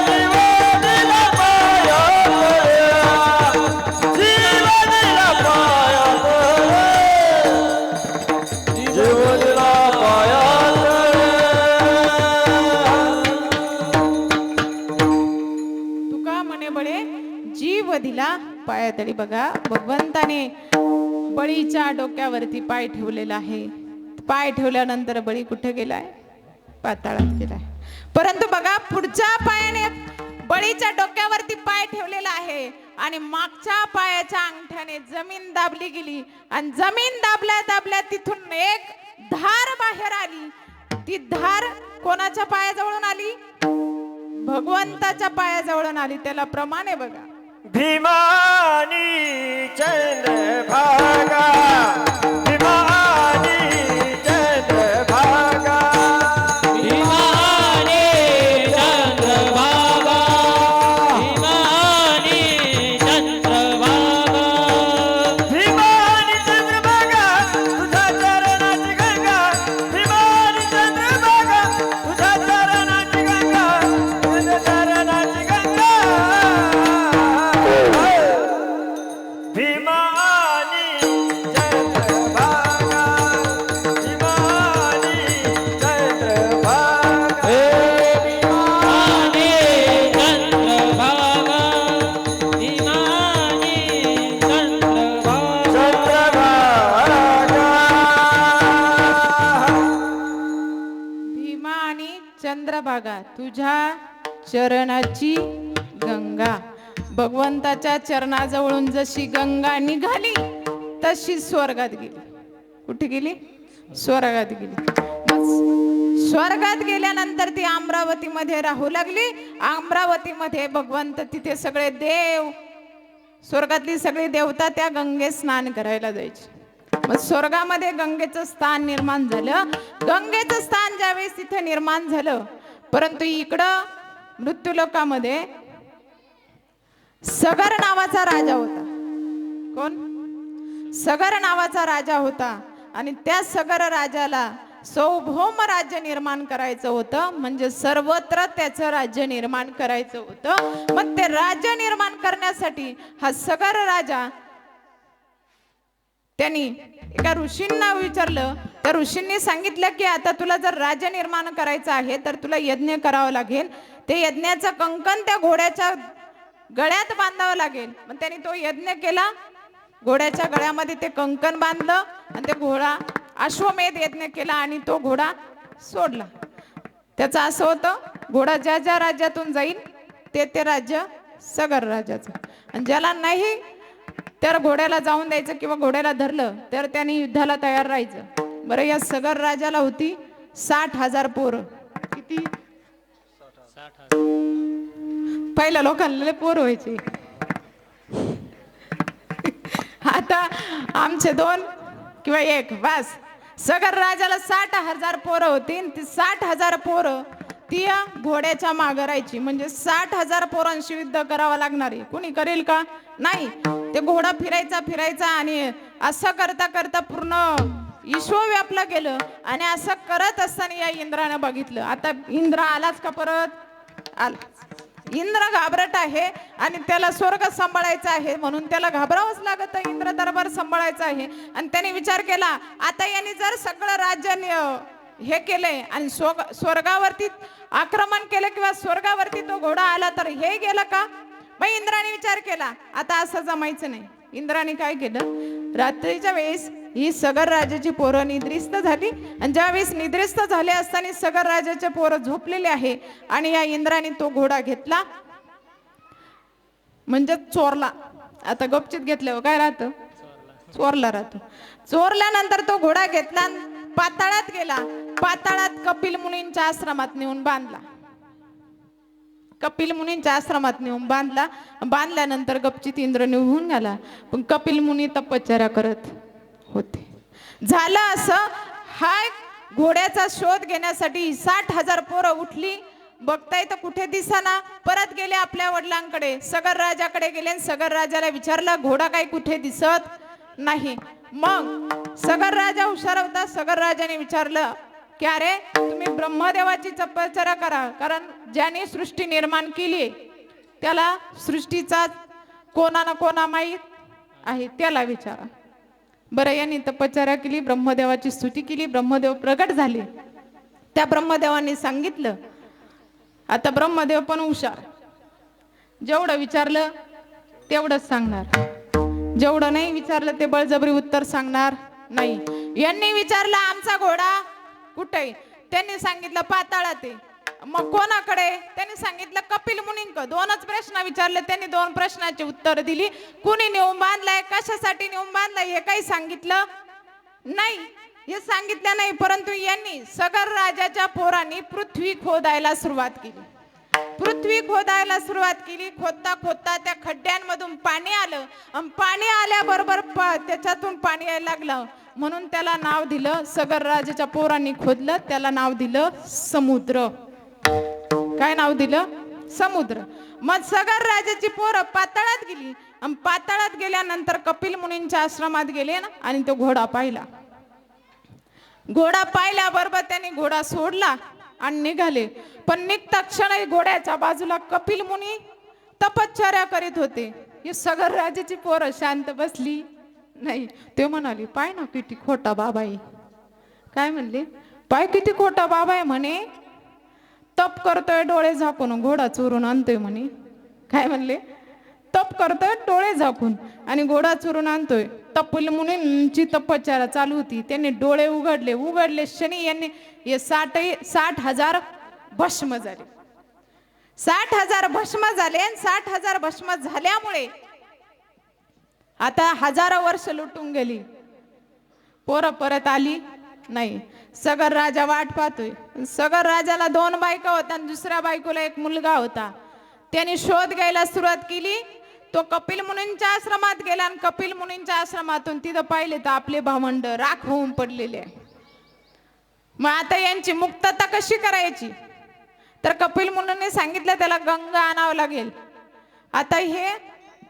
जीव दिला पायात रे, जीव दिला पायात रे, जीव दिला पायात रे. तुका म्हणे बळे जीव दिला पायातळी. बघा, भगवंताने बळीच्या डोक्यावरती पाय ठेवलेला आहे. पाय ठेवल्यानंतर बळी कुठे गेलाय? पाताळात गेलाय. परंतु बघा, पुढच्या पायाने बळीच्या डोक्यावरती पाय ठेवलेला आहे आणि मागच्या पायाच्या अंगठ्याने जमीन दाबली गेली. आणि जमीन दाबल्या दाबल्या तिथून एक धार बाहेर आली. ती धार कोणाच्या पायाजवळून आली? भगवंताच्या पायाजवळून आली. त्याला प्रमाण आहे बघा. भीमानी चंद्रभागा, भीमानी चंद्रभागा, भीमाने चंद्रभागा, भीमाने चंद्रभागा, भीमानी चंद्रभागा, तुझ्या चरणाची गंगा, भीमानी चंद्रभागा, तुझ्या चरणाची गंगा, तुझ्या चरणाची गंगा. भीमानी चंद्रभागा, भीमानी चंद्रभागा, हे भीमाने चंद्रभागा, भीमाने चंद्रभागा. भीमा आणि चंद्रभागा, तुझ्या चरणाची गंगा. भगवंताच्या चरणाजवळून जशी गंगा निघाली तशी स्वर्गात गेली. कुठे गेली? स्वर्गात गेली. मग स्वर्गात गेल्यानंतर ती अमरावतीमध्ये राहू लागली. अमरावतीमध्ये भगवंत, तिथे सगळे देव, स्वर्गातली सगळी देवता त्या गंगेत स्नान करायला जायची. मग स्वर्गामध्ये गंगेचं स्थान निर्माण झालं. गंगेचं स्थान ज्यावेळेस तिथे निर्माण झालं, परंतु इकडं मृत्यूलोकामध्ये सगर नावाचा राजा होता. कोण? सगर नावाचा राजा होता. आणि त्या सगर राजाला सार्वभौम राज्य निर्माण करायचं होतं. म्हणजे सर्वत्र त्याचं राज्य निर्माण करायचं होतं. मग ते राज्य निर्माण करण्यासाठी हा सगर राजा, त्यांनी एका ऋषींना विचारलं. त्या ऋषींनी सांगितलं की आता तुला जर राज्य निर्माण करायचं आहे तर तुला यज्ञ करावं लागेल. ते यज्ञाचं कंकण त्या घोड्याच्या गळ्यात बांधावं लागेल. मग त्यांनी तो यज्ञ केला. घोड्याच्या गळ्यामध्ये ते कंकण बांधलं आणि ते घोडा अश्वमेध यज्ञ केला आणि तो घोडा सोडला. त्याचं असं होतं, घोडा ज्या ज्या राज्यातून जाईल ते ते राज्य सगर राजाचं, आणि ज्याला नाही तर घोड्याला जाऊन द्यायचं किंवा घोड्याला धरलं तर त्याने युद्धाला तयार राहायचं. बरं, या सगर राजाला होती 60,000 पोरं. किती? 60,000. पहिल्या लोकांना पोर व्हायचे. आता आमचे 2 किंवा 1 बस. सगर राजाला 60,000 पोरं होती. ती 60,000 पोरं ती घोड्याच्या मागं राहायची. म्हणजे 60,000 पोरांशी युद्ध करावं लागणार आहे. कुणी करेल का? नाही. ते घोडा फिरायचा आणि असं करता करता पूर्ण विश्व व्यापलं गेलं. आणि असं करत असताना या इंद्रानं बघितलं. आता इंद्र आलाच का परत? आला. इंद्र घाबरट आहे आणि त्याला स्वर्ग सांभाळायचा आहे, म्हणून त्याला घाबरावंच लागत. इंद्र दरबार सांभाळायचा आहे. आणि त्याने विचार केला, आता यांनी जर सगळं राज्य हे केलंय आणि स्वर्गावरती आक्रमण केलं किंवा स्वर्गावरती तो घोडा आला तर हे गेलं का? मग इंद्राने विचार केला, आता असं जमायचं नाही. इंद्राने काय केलं, रात्रीच्या वेळेस ही सगर राजाची पोरं निद्रिस्त झाली. आणि ज्यावेळेस निद्रिस्त झाले असताना सगर राजाचे पोरं झोपलेले आहे. आणि या इंद्राने तो घोडा घेतला, म्हणजे चोरला. आता गपचित घेतल्यावर काय राहतं? चोरला राहतो. चोरल्यानंतर तो घोडा घेतला, पाताळात गेला. पाताळात कपिल मुनींच्या आश्रमात नेऊन बांधला. कपिल मुनींच्या आश्रमात नेऊन बांधला. बांधल्यानंतर गपचित इंद्र निघून गेला. पण कपिल मुनी तपश्चर्या करत होते. झालं असं, हा घोड्याचा शोध घेण्यासाठी 60,000 पोरं उठली. बघताय तर कुठे दिसाना. परत गेले आपल्या वडिलांकडे, सगर राजाकडे गेले. सगर राजाला विचारलं, घोडा काही कुठे दिसत नाही. मग सगर राजा हुशार होता. सगर राजाने विचारलं की अरे, तुम्ही ब्रह्मदेवाची तपश्चर्या करा, कारण ज्याने सृष्टी निर्माण केली त्याला सृष्टीचा कोणा ना कोणा माहीत आहे, त्याला विचारा. बरं, यांनी तपश्चर्या केली, ब्रह्मदेवाची स्तुती केली. ब्रह्मदेव प्रगट झाले. त्या ब्रह्मदेवाने सांगितलं. आता ब्रह्मदेव पण हुशार, जेवढं विचारलं तेवढंच सांगणार, जेवढं नाही विचारलं ते बळजबरी उत्तर सांगणार नाही. यांनी विचारलं, आमचा घोडा कुठे? त्यांनी सांगितलं पाताळात आहे. मग कोणाकडे? त्यांनी सांगितलं कपिल मुनींकडे. 2च प्रश्न विचारले त्यांनी, 2 प्रश्नाची उत्तर दिली. कुणी नेऊन बांधलाय, कशासाठी नेऊन बांधलाय हे काही सांगितलं नाही. हे सांगितलं नाही. परंतु यांनी सगर राजाच्या पोरांनी पृथ्वी खोदायला सुरुवात केली. पृथ्वी खोदायला सुरुवात केली. खोदता खोदता त्या खड्ड्यांमधून पाणी आलं. आणि पाणी आल्याबरोबर त्याच्यातून पाणी यायला लागलं. म्हणून त्याला नाव दिलं, सगर राजाच्या पोरांनी खोदलं त्याला नाव दिलं समुद्र. काय नाव दिलं? समुद्र. मग सगर राजाची पोरं पाताळात गेली. आणि पाताळात गेल्यानंतर कपिल मुनींच्या आश्रमात गेले ना, आणि तो घोडा पाहिला. घोडा पाहिल्याबरोबर त्यांनी घोडा सोडला आणि निघाले. पण निघता क्षणी घोड्याच्या बाजूला कपिल मुनी तपश्चर्या करीत होते. हे सगर राजाची पोरं शांत बसली नाही. ते म्हणाले, पाय ना किती खोटा बाबा आहे. काय म्हणले? पाय किती खोटा बाबा आहे म्हणे. तप करतोय डोळे झाकून, घोडा चोरून आणतोय म्हणे. काय म्हणले? तप करतोय डोळे झाकून आणि घोडा चोरून आणतोय. कपिल मुनींची तपश्चर्या चालू होती. त्यांनी डोळे उघडले शनी यांनी 60,000 भस्म झाले. 60,000 भस्म झाले. 60,000 भस्म झाल्यामुळे आता हजारो वर्ष लुटून गेली. पोरं परत आली नाही. सगर राजा वाट पाहतोय. सगर राजाला 2 बायका होत्या आणि दुसऱ्या बायकोला 1 मुलगा होता. त्याने शोध घ्यायला सुरुवात केली. तो कपिल मुनींच्या आश्रमात गेला आणि कपिल मुनींच्या आश्रमातून तिथं पाहिले तर आपले भावंड राख होऊन पडलेले आहे. मग आता यांची मुक्तता कशी करायची? तर कपिल मुनींनी सांगितलं त्याला गंगा आणावं लागेल. आता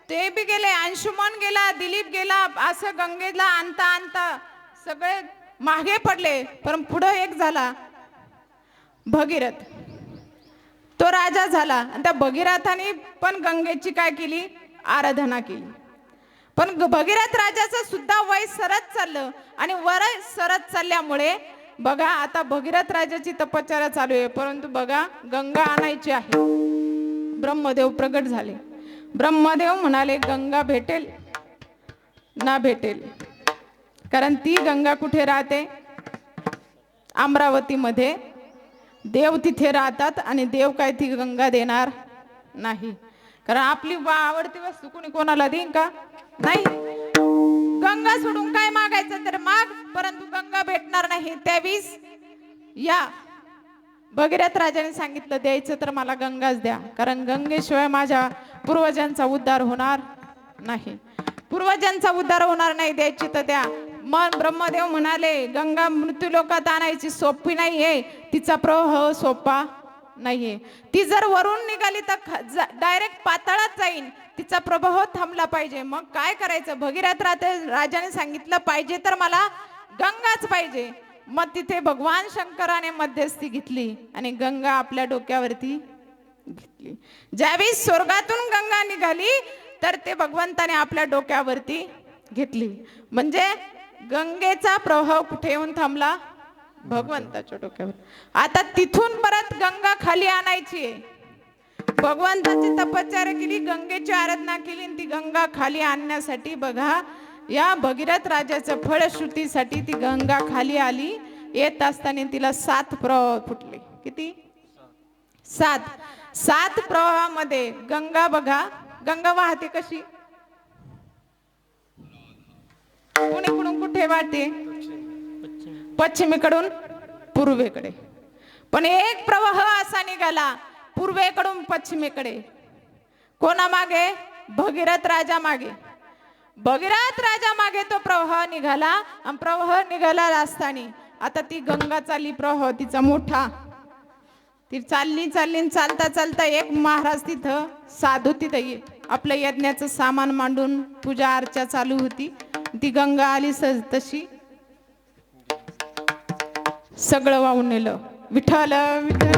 ते बी गेले, अंशुमन गेला, दिलीप गेला. असं गंगेला आणता आणता सगळे मागे पडले. पण पुढं एक झाला भगीरथ. तो राजा झाला. आणि त्या भगीरथाने पण गंगेची काय केली? आराधना केली. पण भगीरथ राजाचं सुद्धा वय सरत चाललं. आणि वय सरत चालल्यामुळे बघा आता भगीरथ राजाची तपश्चर्या चालू आहे. परंतु बघा गंगा आणायची आहे. ब्रह्मदेव प्रगट झाले. ब्रह्मदेव म्हणाले गंगा भेटेल ना भेटेल. कारण ती गंगा कुठे राहते? अमरावतीमध्ये देव तिथे राहतात आणि देव काय ती गंगा देणार नाही. कारण आपली आवडती वस्तू कोणी कोणाला देईन का? नाही. गंगा सोडून काय मागायचं तर माग, परंतु गंगा भेटणार नाही. त्यावेळेस या भगीरथ राजाने सांगितलं द्यायचं तर मला गंगाच द्या, कारण गंगेशिवाय माझ्या पूर्वजांचा उद्धार होणार नाही. पूर्वजांचा उद्धार होणार नाही, द्यायची तर द्या. मग ब्रह्मदेव म्हणाले गंगा मृत्यूलोकात आणायची सोपी नाहीये, तिचा प्रवाह सोपा नाहीये. ती जर वरून निघाली तर डायरेक्ट पाताळात जाईन, तिचा प्रवाह थांबला पाहिजे. मग काय करायचं? भगीरथ राजाने सांगितलं पाहिजे तर मला गंगाच पाहिजे. मग तिथे भगवान शंकराने मध्यस्थी घेतली आणि गंगा आपल्या डोक्यावरती घेतली. ज्यावेळी स्वर्गातून गंगा निघाली तर ते भगवंताने आपल्या डोक्यावरती घेतली. म्हणजे गंगेचा प्रवाह कुठे येऊन थांबला? भगवंताच्या डोक्यावर. आता तिथून परत गंगा खाली आणायची आहे. भगवंताची तपश्चर्या केली, गंगेची आराधना केली आणि ती गंगा खाली आणण्यासाठी बघा या भगीरथ राजाच्या फलश्रुतीसाठी ती गंगा खाली आली. येत असताना तिला 7 प्रवाह फुटले. किती? 7 प्रवाहामध्ये गंगा बघा, गंगा वाहते कशी? पुणेकडून कुठे वाहते? पश्चिमेकडून पूर्वेकडे. पण एक प्रवाह असा निघाला पूर्वेकडून पश्चिमेकडे. कोणा मागे? भगीरथ राजा मागे. भगीरथ राजा मागे तो प्रवाह निघाला आणि प्रवाह निघाला असताना आता ती गंगा चालली प्रवाह तिचा मोठा. ती चालली चालता चालता एक महाराज तिथं साधू तिथं आपलं यज्ञाचं सामान मांडून पूजा अर्चा चालू होती. ती गंगा आली तशी सगळं वाहून नेलं. विठ्ठल विठ्ठल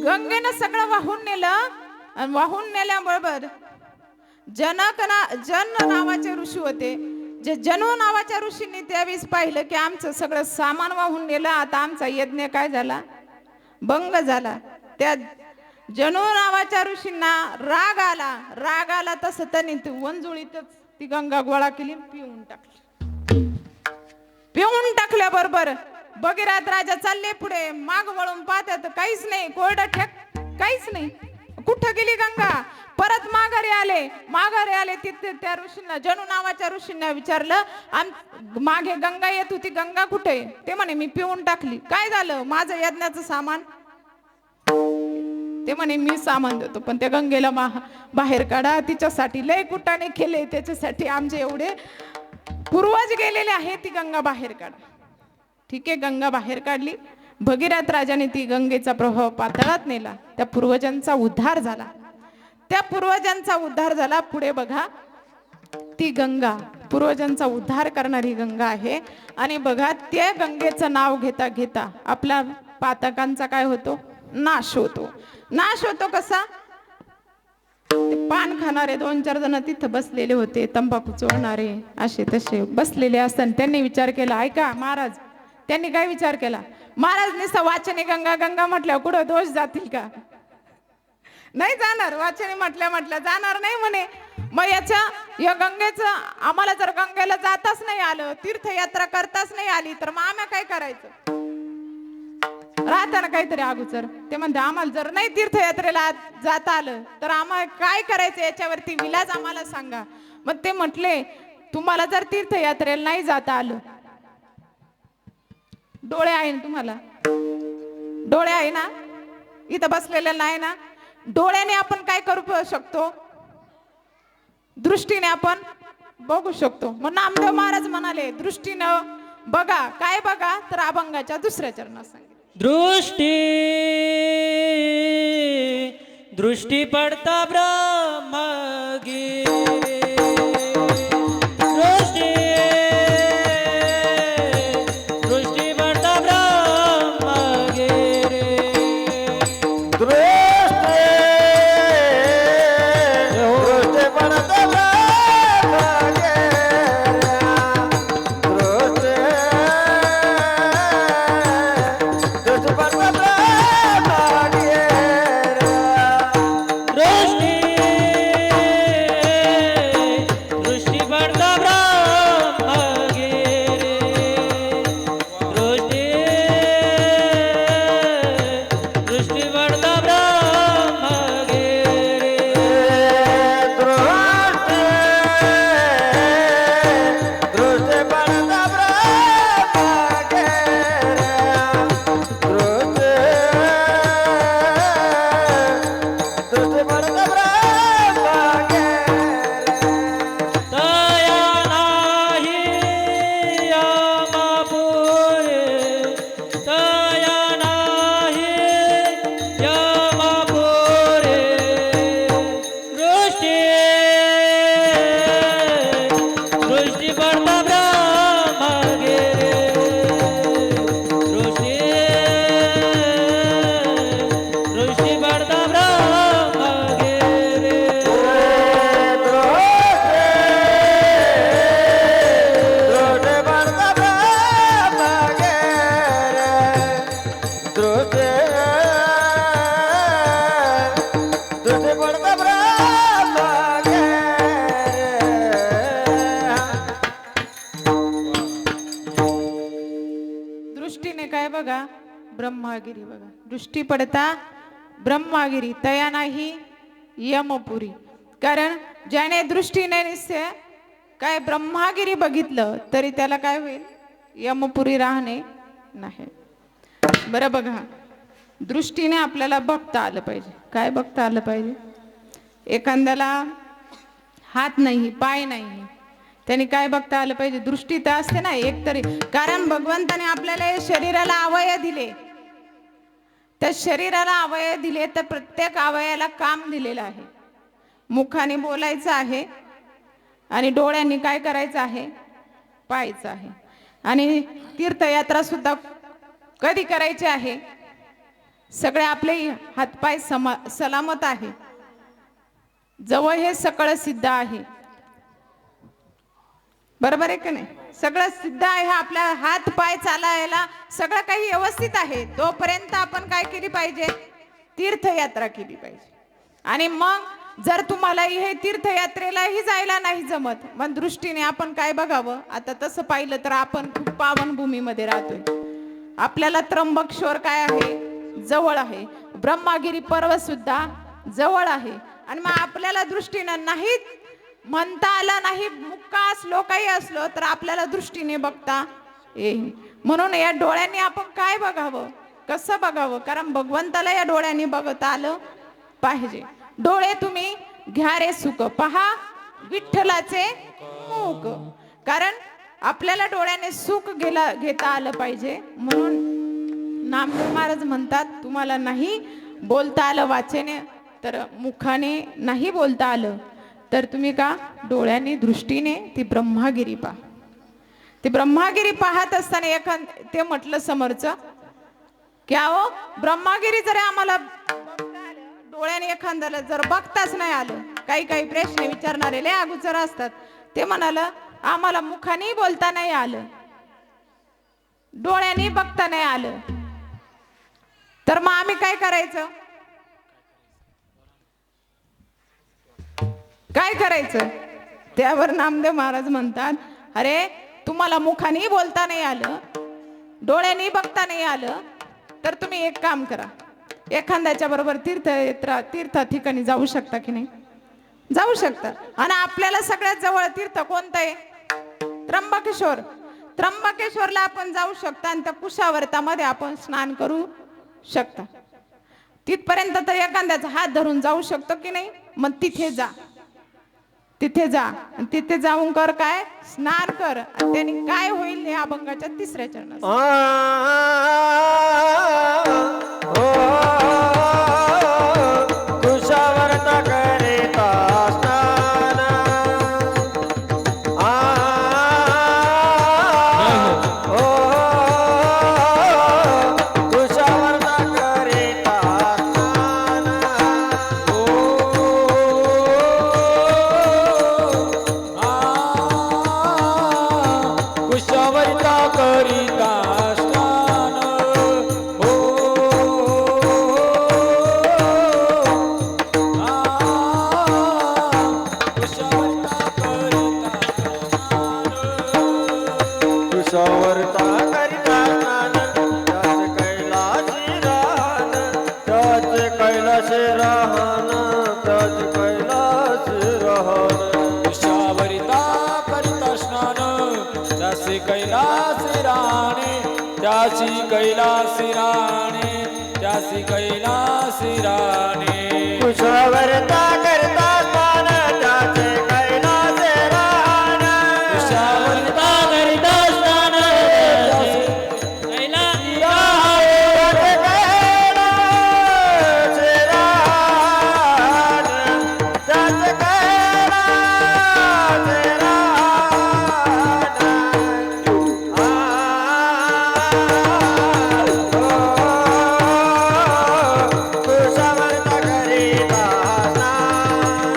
गंगेनं सगळं वाहून नेलं. आणि वाहून नेल्याबरोबर जन नावाचे ऋषी होते. जे जनू नावाच्या ऋषींनी त्यावेळेस पाहिलं की आमचं सगळं सामान वाहून नेलं, आता आमचा यज्ञ काय झाला? भंग झाला. त्या जनू नावाच्या ऋषींना राग आला तसं त्यांनी वंजुळीतच ती गंगा गोळा केली, पिऊन टाकली. पिऊन टाकल्याबरोबर भगीरथ राजा चालले पुढे, माग वळून पाहतात काहीच नाही, कोरडा ठेक काहीच नाही. कुठं गेली गंगा? परत माघारी आले. तिथे त्या ऋषींना, जनू नावाच्या ऋषींना विचारलं, मागे गंगा येत होती, गंगा कुठे? ते म्हणे मी पिऊन टाकली. काय झालं? माझं यज्ञाचं सामान. ते म्हणे मी सामान देतो, पण त्या गंगेला बाहेर काढा. तिच्यासाठी लय कुटाने केले, त्याच्यासाठी आमचे एवढे पूर्वज गेलेले आहे, ती गंगा बाहेर काढा. ठीक आहे, गंगा बाहेर काढली. भगीरथ राजाने ती गंगेचा प्रवाह पातळात नेला. त्या पूर्वजांचा उद्धार झाला. पुढे बघा ती गंगा पूर्वजांचा उद्धार करणारी गंगा आहे. आणि बघा त्या गंगेचं नाव घेता घेता आपला पातकांचा काय होतो? नाश होतो. कसा? पान खाणारे 2-4 जण तिथं बसलेले होते, तंबाखू चोळणारे असे तसे बसलेले असताना त्यांनी विचार केला, ऐका महाराज, त्यांनी काय विचार केला? महाराज नुसतं वाचने गंगा म्हटल्यावर कुठं दोष जातील का? नाही जाणार. वाचने म्हटल्या जाणार नाही म्हणे. मग या गंगेचं आम्हाला जर गंगेला जाताच नाही आलं, तीर्थयात्रा करताच नाही आली, तर मग आम्ही काय करायचं? राहता ना काहीतरी अगोदर. ते म्हणते आम्हाला जर नाही तीर्थयात्रेला जाता आलं तर आम्हाला काय करायचं, याच्यावरती विलाज आम्हाला सांगा. मग ते म्हटले तुम्हाला जर तीर्थयात्रेला नाही जाता आलं, डोळे आहे ना तुम्हाला? डोळे आहे ना? इथं बसलेले नाही ना? डोळ्याने आपण काय करू शकतो? दृष्टीने आपण बघू शकतो. मग नामदेव महाराज म्हणाले दृष्टीनं बघा. काय बघा? तर अभंगाच्या 2ऱ्या चरणात सांगितलं. दृष्टी पडता ब्रह्मगिरी. दृष्टी पडता ब्रह्मगिरी. दृष्टी ब्रह्मागिरी बघा, दृष्टी पडता ब्रह्मागिरी तया नाही यमपुरी. कारण ज्याने दृष्टीने निश्चय काय ब्रह्मागिरी बघितलं तरी त्याला काय होईल, यमपुरी राहणे नाही. बरं बघा, दृष्टीने आपल्याला बघता आलं पाहिजे. काय बघता आलं पाहिजे? एखाद्याला हात नाही, पाय नाही, त्यांनी काय बघता आलं पाहिजे? दृष्टी तर असते ना एकतरी. कारण भगवंताने आपल्याला हे शरीराला अवयव दिले, त्या शरीराला अवयव दिले तर प्रत्येक अवयवाला काम दिलेलं आहे. मुखाने बोलायचं आहे आणि डोळ्यांनी काय करायचं आहे, पाहायचं आहे. आणि तीर्थयात्रा सुद्धा कधी करायची आहे? सगळे आपले हातपाय सलामत आहे, जवळ हे सगळं सिद्ध आहे. बरोबर आहे की नाही? सगळं सिद्ध आहे, आपल्या हात पाय चालायला सगळं काही व्यवस्थित आहे. तोपर्यंत आपण काय केली पाहिजे? तीर्थयात्रा केली पाहिजे. आणि मग जर तुम्हाला हे तीर्थयात्रेलाही जायला नाही जमत, मग दृष्टीने आपण काय बघावं? आता तसं पाहिलं तर आपण खूप पावनभूमीमध्ये राहतोय. आपल्याला त्र्यंबकेश्वर काय आहे? जवळ आहे. ब्रह्मागिरी पर्वत सुद्धा जवळ आहे. आणि मग आपल्याला दृष्टीनं नाही म्हणता आलं नाही, मुक्का असलो काही असलो तर आपल्याला दृष्टीने बघता येईल. म्हणून या डोळ्यांनी आपण काय बघावं, कसं बघावं? कारण भगवंताला या डोळ्यांनी बघता आलं पाहिजे. डोळे तुम्ही घ्या रे सुख, पहा विठ्ठलाचे मुख. कारण आपल्याला डोळ्याने सुख घेता आलं पाहिजे. म्हणून नामदेव महाराज म्हणतात, तुम्हाला नाही बोलता आलं वाचेने, तर मुखाने नाही बोलता आलं तर तुम्ही का डोळ्याने दृष्टीने ती ब्रह्मागिरी पहा. ती ब्रह्मागिरी पाहत असताना ते म्हटलं समोरचं, क्या हो ब्रह्मागिरी जरी आम्हाला डोळ्याने एखाद्याला जर बघताच नाही आलं, काही काही प्रश्न विचारणारे लय अगोदर असतात, ते म्हणालं आम्हाला मुखाने बोलता नाही आलं, डोळ्याने बघता नाही आलं, तर मग आम्ही काय करायचं? काय करायचं? त्यावर नामदेव महाराज म्हणतात, अरे तुम्हाला मुखाने बोलता नाही आलं, डोळ्याने बघता नाही आलं, तर तुम्ही एक काम करा, एखाद्याच्या बरोबर तीर्थ ठिकाणी जाऊ शकता की नाही? जाऊ शकता. आणि आपल्याला सगळ्यात जवळ तीर्थ कोणतं आहे? त्र्यंबकेश्वर. त्र्यंबकेश्वरला आपण जाऊ शकता आणि त्या कुशावर्तामध्ये आपण स्नान करू शकता. तिथपर्यंत तर एखाद्याचा हात धरून जाऊ शकतो की नाही? मग तिथे जा, तिथे जा आणि तिथे जाऊन कर काय? स्नान कर. त्याने काय होईल हे अभंगाच्या 3ऱ्या चरणात. कुशावर्ता करिता स्नान, कुशावर्ता करिता स्नान, कुशावर्ता करिता स्नान, कुशावर्ता करिता स्नान, त्याचे कैलासी राहन, त्याचे कैलासी राहन, त्याचे कैलासी राहन. कुशावर्ता करिता स्नान, त्यासी कैलासी राणे, त्याची कैलासी राणे, त्यासी कैलासी राणे. कुशावर्ता करिता स्नान, त्याचे कैलासी राहन, कुशावर्ता करिता स्नान, त्यासी कैलासी त्याचे कैलासी राहन, कुशावर्ता करिता स्नान.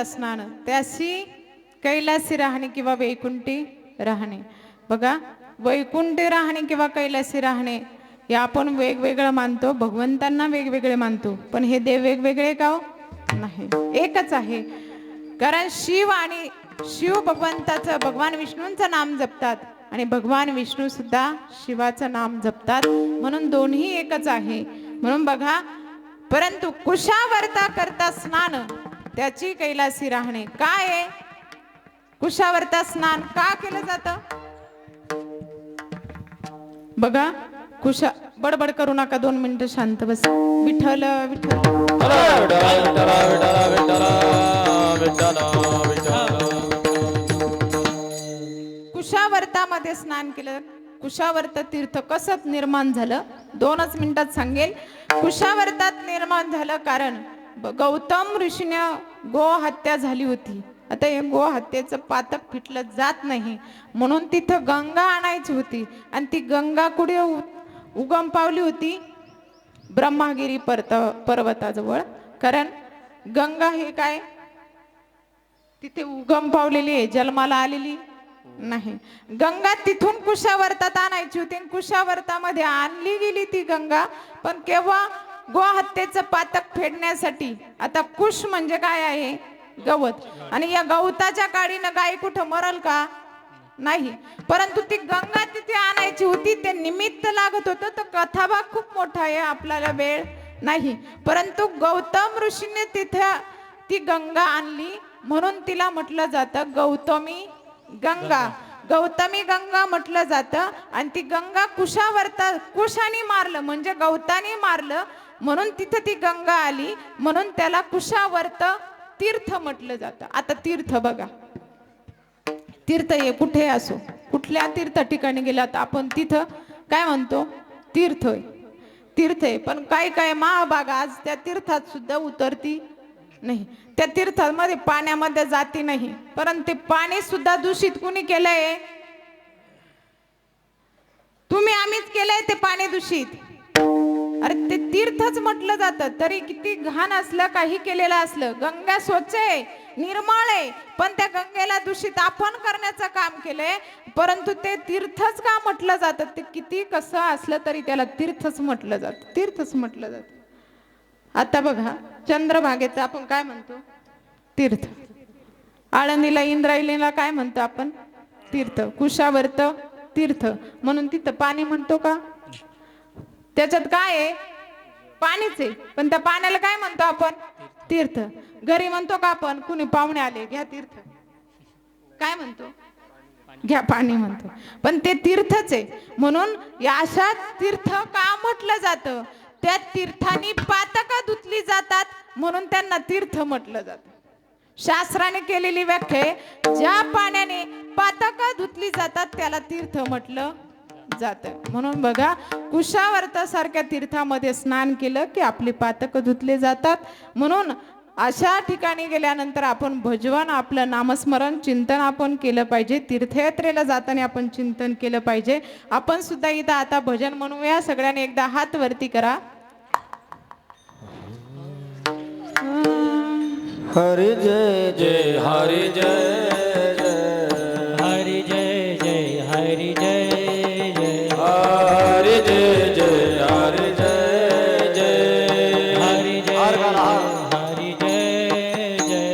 करता स्नान त्याशी कैलासी राहणे किंवा वैकुंठी राहणे. बघा, वैकुंठी राहणे किंवा कैलासी राहणे हे आपण वेगवेगळं मानतो, भगवंतांना वेगवेगळे मानतो, पण हे देव वेगवेगळे का हो? नाही, एकच आहे. कारण शिव भगवंताचं, भगवान विष्णूंचं नाम जपतात आणि भगवान विष्णू सुद्धा शिवाचं नाम जपतात, म्हणून दोन्ही एकच आहे. म्हणून बघा, परंतु कुशावर्ता करता स्नान त्याची कैलासी राहणे. काय आहे कुशावर्ता स्नान का केलं जातं? बघा, बडबड करू नका, 2 मिनिटं शांत बस. विठ्ठल विठ्ठल कुशावर्तामध्ये स्नान केलं. कुशावर्त तीर्थ कसं निर्माण झालं 2च मिनिटात सांगेल. कुशावर्तात निर्माण झालं कारण गौतम ऋषीने गो हत्या झाली होती. आता हे गो हत्येचं पातक फिटलं जात नाही, म्हणून तिथं गंगा आणायची होती. आणि ती गंगा कुठे उगम पावली होती? ब्रह्मगिरी पर्वताजवळ. कारण गंगा हे काय तिथे उगम पावलेली आहे, जन्माला आलेली नाही. गंगा तिथून कुशावर्तात आणायची होती. कुशावर्तामध्ये आणली गेली ती गंगा, पण केव्हा? गो हत्येचं पातक फेडण्यासाठी. आता कुश म्हणजे काय आहे? गवत. आणि या गवताच्या काडीनं गाय कुठं मरल का? नाही. परंतु ती गंगा तिथे आणायची होती, ते निमित्त लागत होतं. तर कथाभाग खूप मोठा आहे, आपल्याला वेळ नाही. परंतु गौतम ऋषीने तिथे ती गंगा आणली, म्हणून तिला म्हटलं जातं गौतमी गंगा. गौतमी गंगा म्हटलं जातं. आणि ती गंगा कुशाने मारलं, म्हणजे गौताने मारलं, म्हणून तिथे ती गंगा आली, म्हणून त्याला कुशावर्त तीर्थ म्हटलं जातं. आता तीर्थ बघा, तीर्थ हे कुठे असो, कुठल्या तीर्थ ठिकाणी गेला तर आपण तिथं काय म्हणतो? तीर्थ आहे, तीर्थ आहे. पण काय महाभाग आज त्या तीर्थात सुद्धा उतरती नाही, त्या तीर्थामध्ये पाण्यामध्ये जाती नाही. परंतु ते पाणी सुद्धा दूषित कुणी केलंय? तुम्ही आम्हीच केलंय ते पाणी दूषित. अरे ते तीर्थच म्हटलं जातं, तरी किती घाण असलं, काही केलेलं असलं. गंगा स्वच्छ आहे, निर्मळ आहे, पण त्या गंगेला दूषित आपण करण्याचं काम केलंय. परंतु ते तीर्थच का म्हटलं जातं? ते किती कसं असलं तरी त्याला तीर्थच म्हटलं जातं, तीर्थच म्हटलं जातं. आता बघा, चंद्रभागेचं आपण काय म्हणतो? तीर्थ. आळंदीला इंद्रायणीला काय म्हणतो आपण? तीर्थ. कुशावर्त तीर्थ, म्हणून तिथं पाणी म्हणतो का? त्याच्यात काय आहे? पाणीच आहे, पण त्या पाण्याला काय म्हणतो आपण? तीर्थ. घरी म्हणतो का आपण? कुणी पाहुणे आले, घ्या तीर्थ, काय म्हणतो? घ्या पाणी म्हणतो. पण ते तीर्थच आहे. म्हणून या अशा तीर्थ का म्हटलं जातं? त्या तीर्थांनी पातका धुतली जातात, म्हणून त्यांना तीर्थ म्हटलं जातं. शास्त्राने केलेली व्याख्या, ज्या पाण्याने पातका धुतली जातात त्याला तीर्थ म्हटलं जातं. म्हणून बघा, कुशावर्त सारख्या तीर्थामध्ये स्नान केलं की आपले पातक धुतले जातात. म्हणून अशा ठिकाणी गेल्यानंतर आपण भजवन, आपलं नामस्मरण, चिंतन आपण केलं पाहिजे. तीर्थयात्रेला जाताना आपण चिंतन केलं पाहिजे. आपण सुद्धा इथं आता भजन म्हणूया. सगळ्यांनी एकदा हात वरती करा. हरि जय जय हरि जय हरी जय जय हरी जय जय हरि जय जय हरि जय जय हरी जय हरी जय जय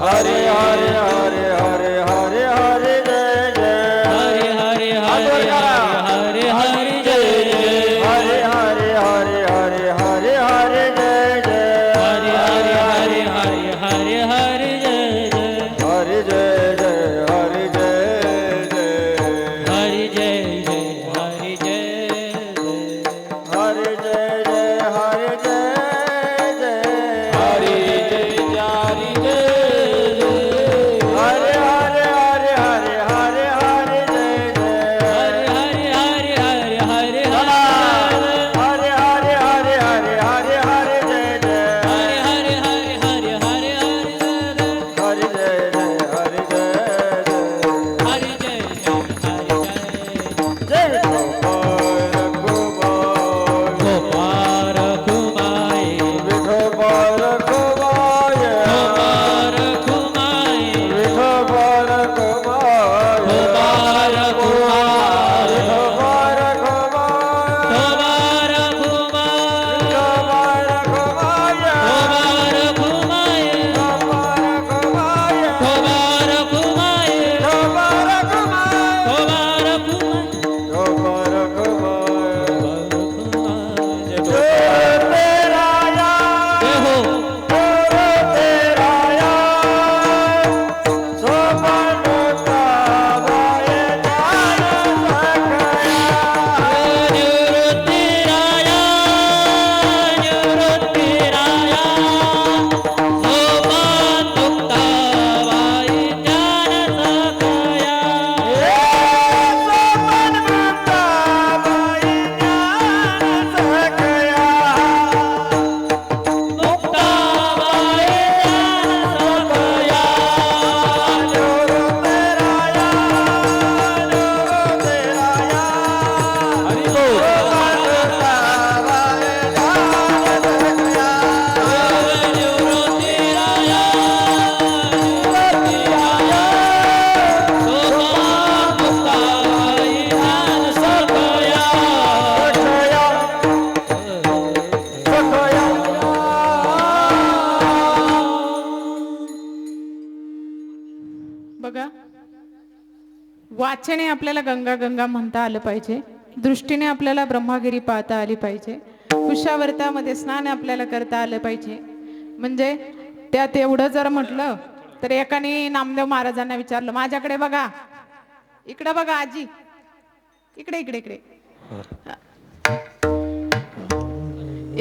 हरे हरे हरे हरे हरे हरे जय जय हरे हरे हरे हरे हरे जय जय हरे हरे हरे हरे हरे हरे जय जय हरे हरे हरे हरे हरे हरे जय जय हरि जय जय हरि जय जय हरी जय जय हरी जय जय वाचेने आपल्याला गंगा गंगा म्हणता आलं पाहिजे, दृष्टीने आपल्याला ब्रह्मागिरी पाहता आली पाहिजे, कुशावर्तामध्ये स्नान आपल्याला करता आलं पाहिजे. म्हणजे त्यात एवढं जर म्हटलं तर एकाने नामदेव महाराजांना विचारलं, माझ्याकडे बघा, इकडे बघा आजी, इकडे इकडे इकडे.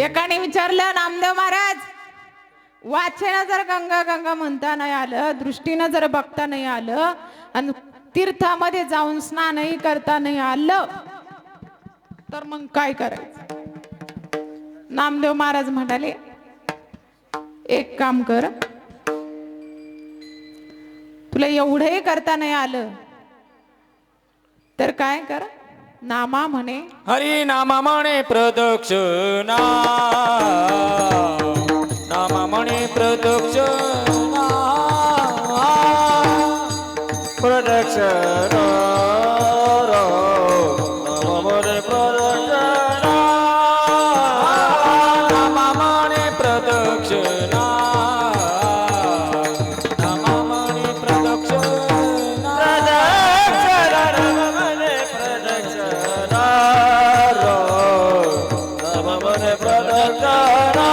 एकाने विचारलं, नामदेव महाराज, वाचेनं जर गंगा गंगा म्हणता नाही आलं, दृष्टीनं जर बघता नाही आलं आणि तीर्थामध्ये जाऊन स्नानही करता नाही आलं तर मग काय करायचं? नामदेव महाराज म्हणाले, एक काम कर, तुला एवढंही करता नाही आलं तर काय कर, नामा म्हणे, हरी नामा म्हणे प्रदक्षिणा, नामा म्हणे प्रदक्षिणा, प्रदक्षिणा, नामा म्हणे प्रदक्षिणा, नामा म्हणे प्रदक्षिणा, नामा म्हणे प्रदक्षिणा, प्रदक्षिणा, नामा म्हणे प्रदक्षिणा, नामा म्हणे प्रदक्षिणा.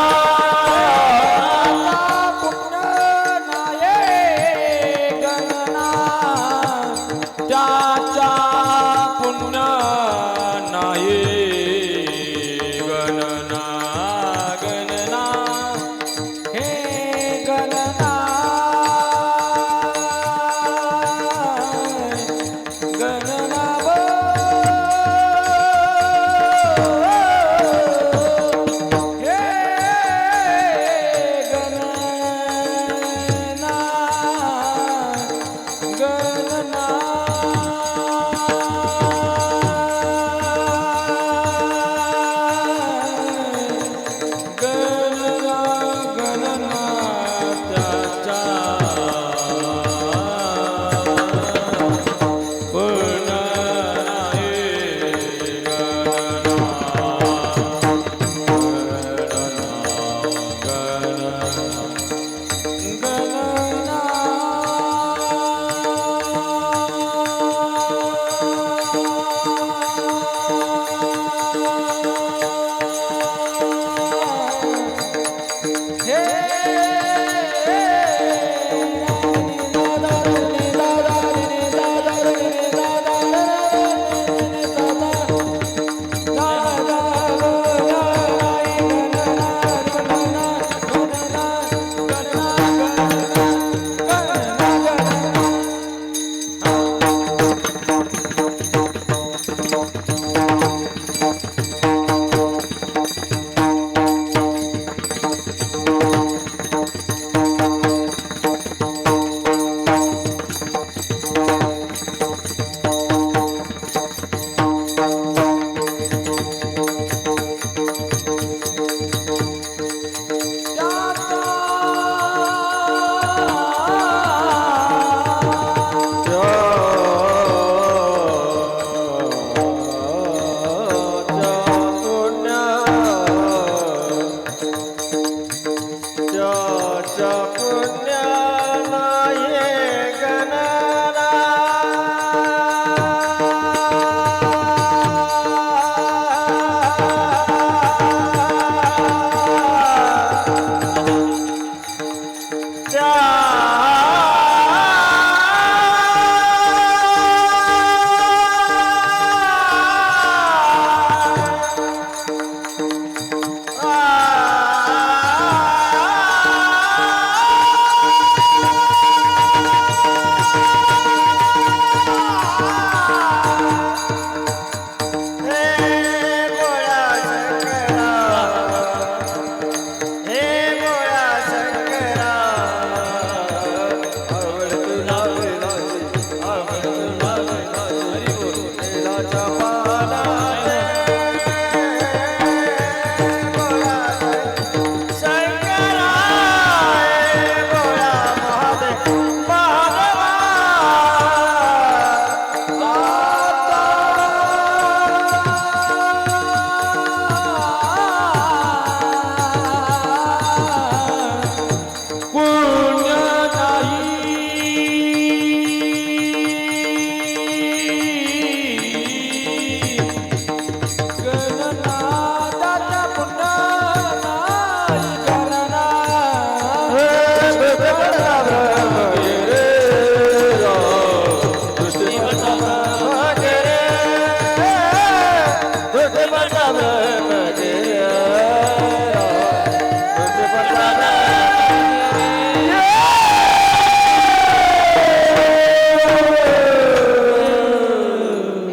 राम भजे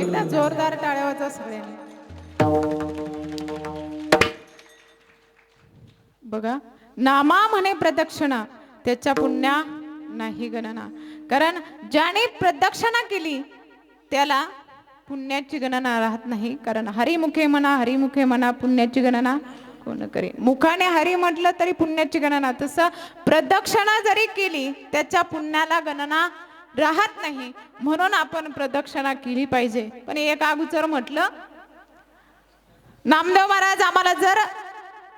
एकदा जोरदार टाळ्या वाजवा सगळ्यांनी. बघा, नामा म्हणे प्रदक्षिणा त्याच्या पुण्या नाही गणना. कारण ज्याने प्रदक्षिणा केली त्याला पुण्याची गणना राहत नाही. कारण हरिमुखे म्हणा पुण्याची गणना कोण करे. मुखाने हरी म्हटलं तरी पुण्याची गणना. तसं प्रदक्षिणा जरी केली त्याच्या पुण्याला गणना राहत नाही. म्हणून आपण प्रदक्षिणा केली पाहिजे. पण एक अगोदर म्हटलं, नामदेव महाराज आम्हाला जर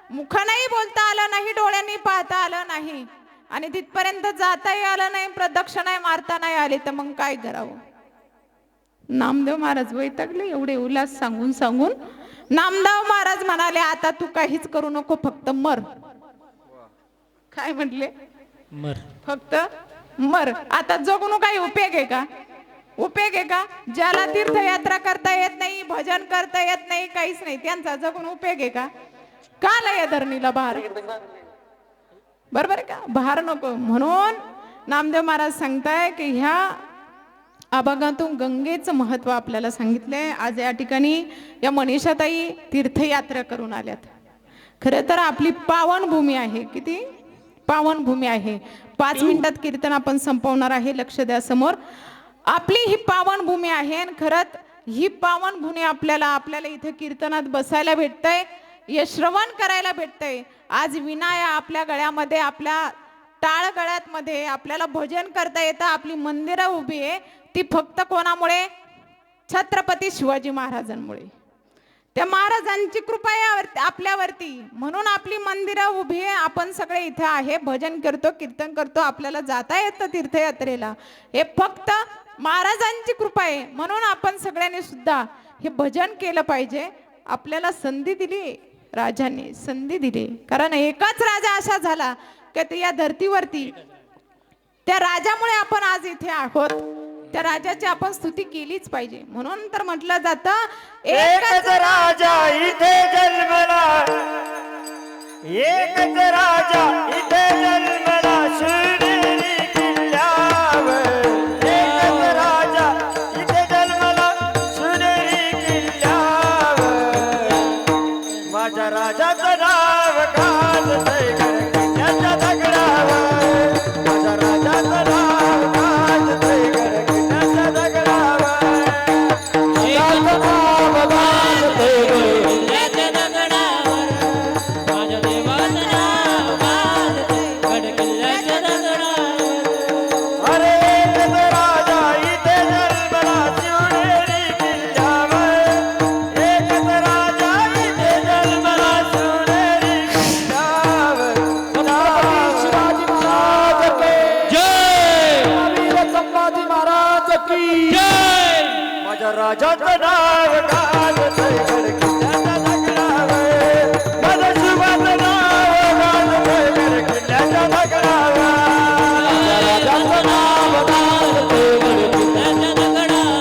मुखानेही बोलता आलं नाही, डोळ्यांनी पाहता आलं नाही आणि तिथपर्यंत जाताही आलं नाही, प्रदक्षिणा मारता नाही आली, तर मग काय करावं. नामदेव महाराज वैतागले एवढे उल्हास सांगून सांगून. नामदेव महाराज म्हणाले, आता तू काहीच करू नको, फक्त मर. काय म्हटले? मर. फक्त मर. आता जगून काही उपयोग आहे का? उपयोग आहे का? ज्याला तीर्थयात्रा करता येत नाही, भजन करता येत नाही, काहीच नाही, त्यांचा जगून उपयोग आहे का? का लय धरणीला बहार? बरोबर आहे का? बहार नको. म्हणून नामदेव महाराज सांगताय की ह्या अभंगातून गंगेचं महत्व आपल्याला सांगितलंय. आज या ठिकाणी या मनीषाताई तीर्थयात्रा करून आल्यात. खरं तर आपली पावनभूमी आहे. किती पावनभूमी आहे. 5 मिनिटात कीर्तन आपण संपवणार आहे. लक्ष द्या समोर. आपली ही पावनभूमी आहे. खरंच ही पावनभूमी आपल्याला इथे कीर्तनात बसायला भेटतंय, हे श्रवण करायला भेटतंय. आज विनाया आपल्या गळ्यामध्ये, आपल्या टाळ गळ्यात मध्ये आपल्याला भजन करता येतं. आपली मंदिरं उभी आहे ती फक्त कोणामुळे? छत्रपती शिवाजी महाराजांमुळे. त्या महाराजांची कृपा आहे आपल्यावरती. म्हणून आपली मंदिरं उभी आहे. आपण सगळे इथे आहे, भजन करतो, कीर्तन करतो, आपल्याला जाता येतं तीर्थयात्रेला. हे फक्त महाराजांची कृपा आहे. म्हणून आपण सगळ्यांनी सुद्धा हे भजन केलं पाहिजे. आपल्याला संधी दिली, राजाने संधी दिली. कारण एकच राजा असा झाला की या धर्तीवरती, त्या राजामुळे आपण आज इथे आहोत. त्या राजाची आपण स्तुती केलीच पाहिजे. म्हणून तर म्हटलं जातं, एकच राजा इथे जन्मला, एकच राजा इथे जन्मला, शिवनेरी किल्ल्यावर. एकच राजा इथे जन्मला, शिवनेरी किल्ल्यावर. माझ्या राजाचं नाव गाजतंय गडकिल्ल्याच्या दगडावर. माझ्या राजाचं नाव गाजतंय गडकिल्ल्याच्या दगडावर. राजाचं नाव गाजतंय किल्ल्याच्या दगडावर. माझ्या देवाचं नाव गाजतंय गडकिल्ल्याच्या दगडावर. अरे एकच राजा इथे जन्मला, शिवनेरी किल्ल्यावर. एकच राजा इथे जन्मला, शिवनेरी किल्ल्यावर. छत्रपती शिवाजी महाराज की जय. वीर संभाजी महाराज की जय. माझ्या राजाचं नाव गाजतंय गडकिल्ल्याच्या दगडावर. माझ्या शिवाचं नाव गाजतंय गडकिल्ल्याच्या दगडावर. माझ्या राजाचं नाव गाजतंय किल्ल्याच्या दगडावर.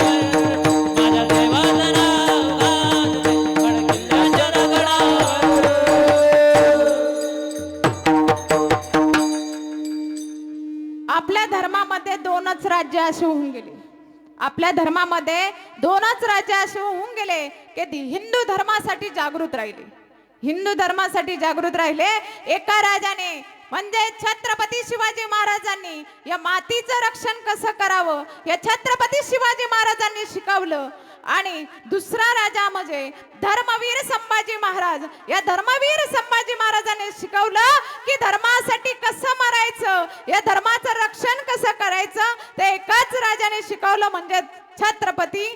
माझ्या देवाचं नाव गाजतंय गडकिल्ल्याच्या दगडावर. आपल्या धर्मामध्ये 2च राज्य असे होऊन गेले. आपल्या धर्मामध्ये 2च राज्य असे होऊन गेले की हिंदू धर्मासाठी जागृत राहिले. हिंदू धर्मासाठी जागृत राहिले एका राजाने, म्हणजे छत्रपती शिवाजी महाराजांनी. या मातीचं रक्षण कसं करावं या छत्रपती शिवाजी महाराजांनी शिकवलं. आणि दुसरा राजा म्हणजे धर्मवीर संभाजी महाराज. या धर्मवीर संभाजी महाराजांनी शिकवलं की धर्मासाठी कसं मरायचं, या धर्माचं रक्षण कसं करायचं, ते एकाच राजाने शिकवलं, म्हणजे छत्रपती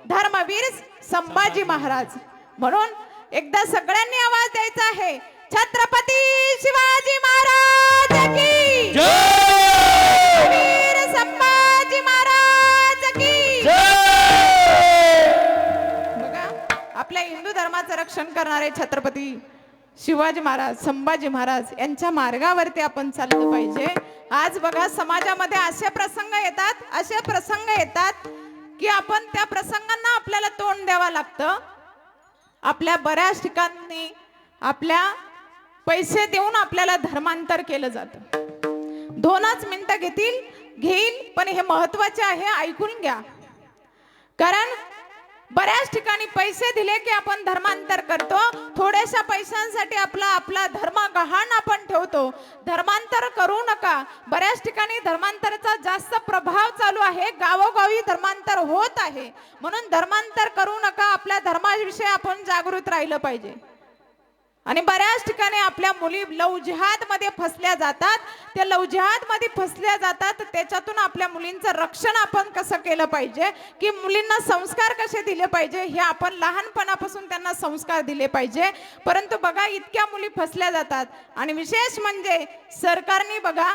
धर्मवीर संभाजी महाराज. म्हणून एकदा सगळ्यांनी आवाज द्यायचा आहे, छत्रपती शिवाजी महाराज की जय. वीर संभाजी महाराज की बघा, आपल्या हिंदू धर्माचं रक्षण करणारे छत्रपती शिवाजी महाराज, संभाजी महाराज यांच्या मार्गावरती आपण चाललं पाहिजे. आज बघा समाजामध्ये असे प्रसंग येतात की आपण त्या प्रसंगांना आपल्याला तोंड द्यावं लागतं. आपल्या बऱ्याच ठिकाणी आपल्या पैसे देऊन आपल्याला धर्मांतर केलं जातं. 2च मिनिटं घेईल पण हे महत्वाचे आहे, ऐकून घ्या. कारण बऱ्याच ठिकाणी पैसे दिले की आपण धर्मांतर करतो. थोड्याशा पैशांसाठी आपला धर्म गहाण आपण ठेवतो. धर्मांतर करू नका. बऱ्याच ठिकाणी धर्मांतराचा जास्त प्रभाव चालू आहे. गावोगावी धर्मांतर होत आहे. म्हणून धर्मांतर करू नका. आपल्या धर्माविषयी आपण जागृत राहिलं पाहिजे. आणि बऱ्याच ठिकाणी आपल्या मुली लव जिहाद मध्ये फसल्या जातात. त्या लव जिहाद मध्ये फसल्या जातात. त्याच्यातून आपल्या मुलींचं रक्षण आपण कसं केलं पाहिजे, की मुलींना संस्कार कसे दिले पाहिजे, हे आपण लहानपणापासून त्यांना संस्कार दिले पाहिजे. परंतु बघा, इतक्या मुली फसल्या जातात. आणि विशेष म्हणजे सरकारने बघा,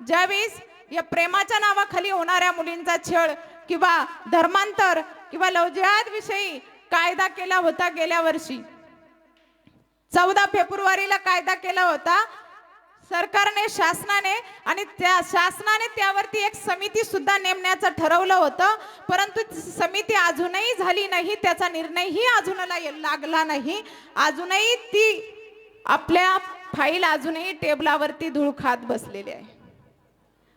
ज्यावेळेस या प्रेमाच्या नावाखाली होणाऱ्या मुलींचा छळ किंवा धर्मांतर किंवा लव जिहाद विषयी कायदा केला होता. गेल्या वर्षी 14 फेब्रुवारीला कायदा केला होता सरकारने, शासनाने. आणि त्या शासनाने त्यावरती एक समिती सुद्धा नेमण्याचं ठरवलं होतं. परंतु समिती अजूनही झाली नाही. त्याचा निर्णयही अजून लागला नाही. अजूनही ती आपल्या फाईल अजूनही टेबलावरती धूळ खात बसलेली आहे.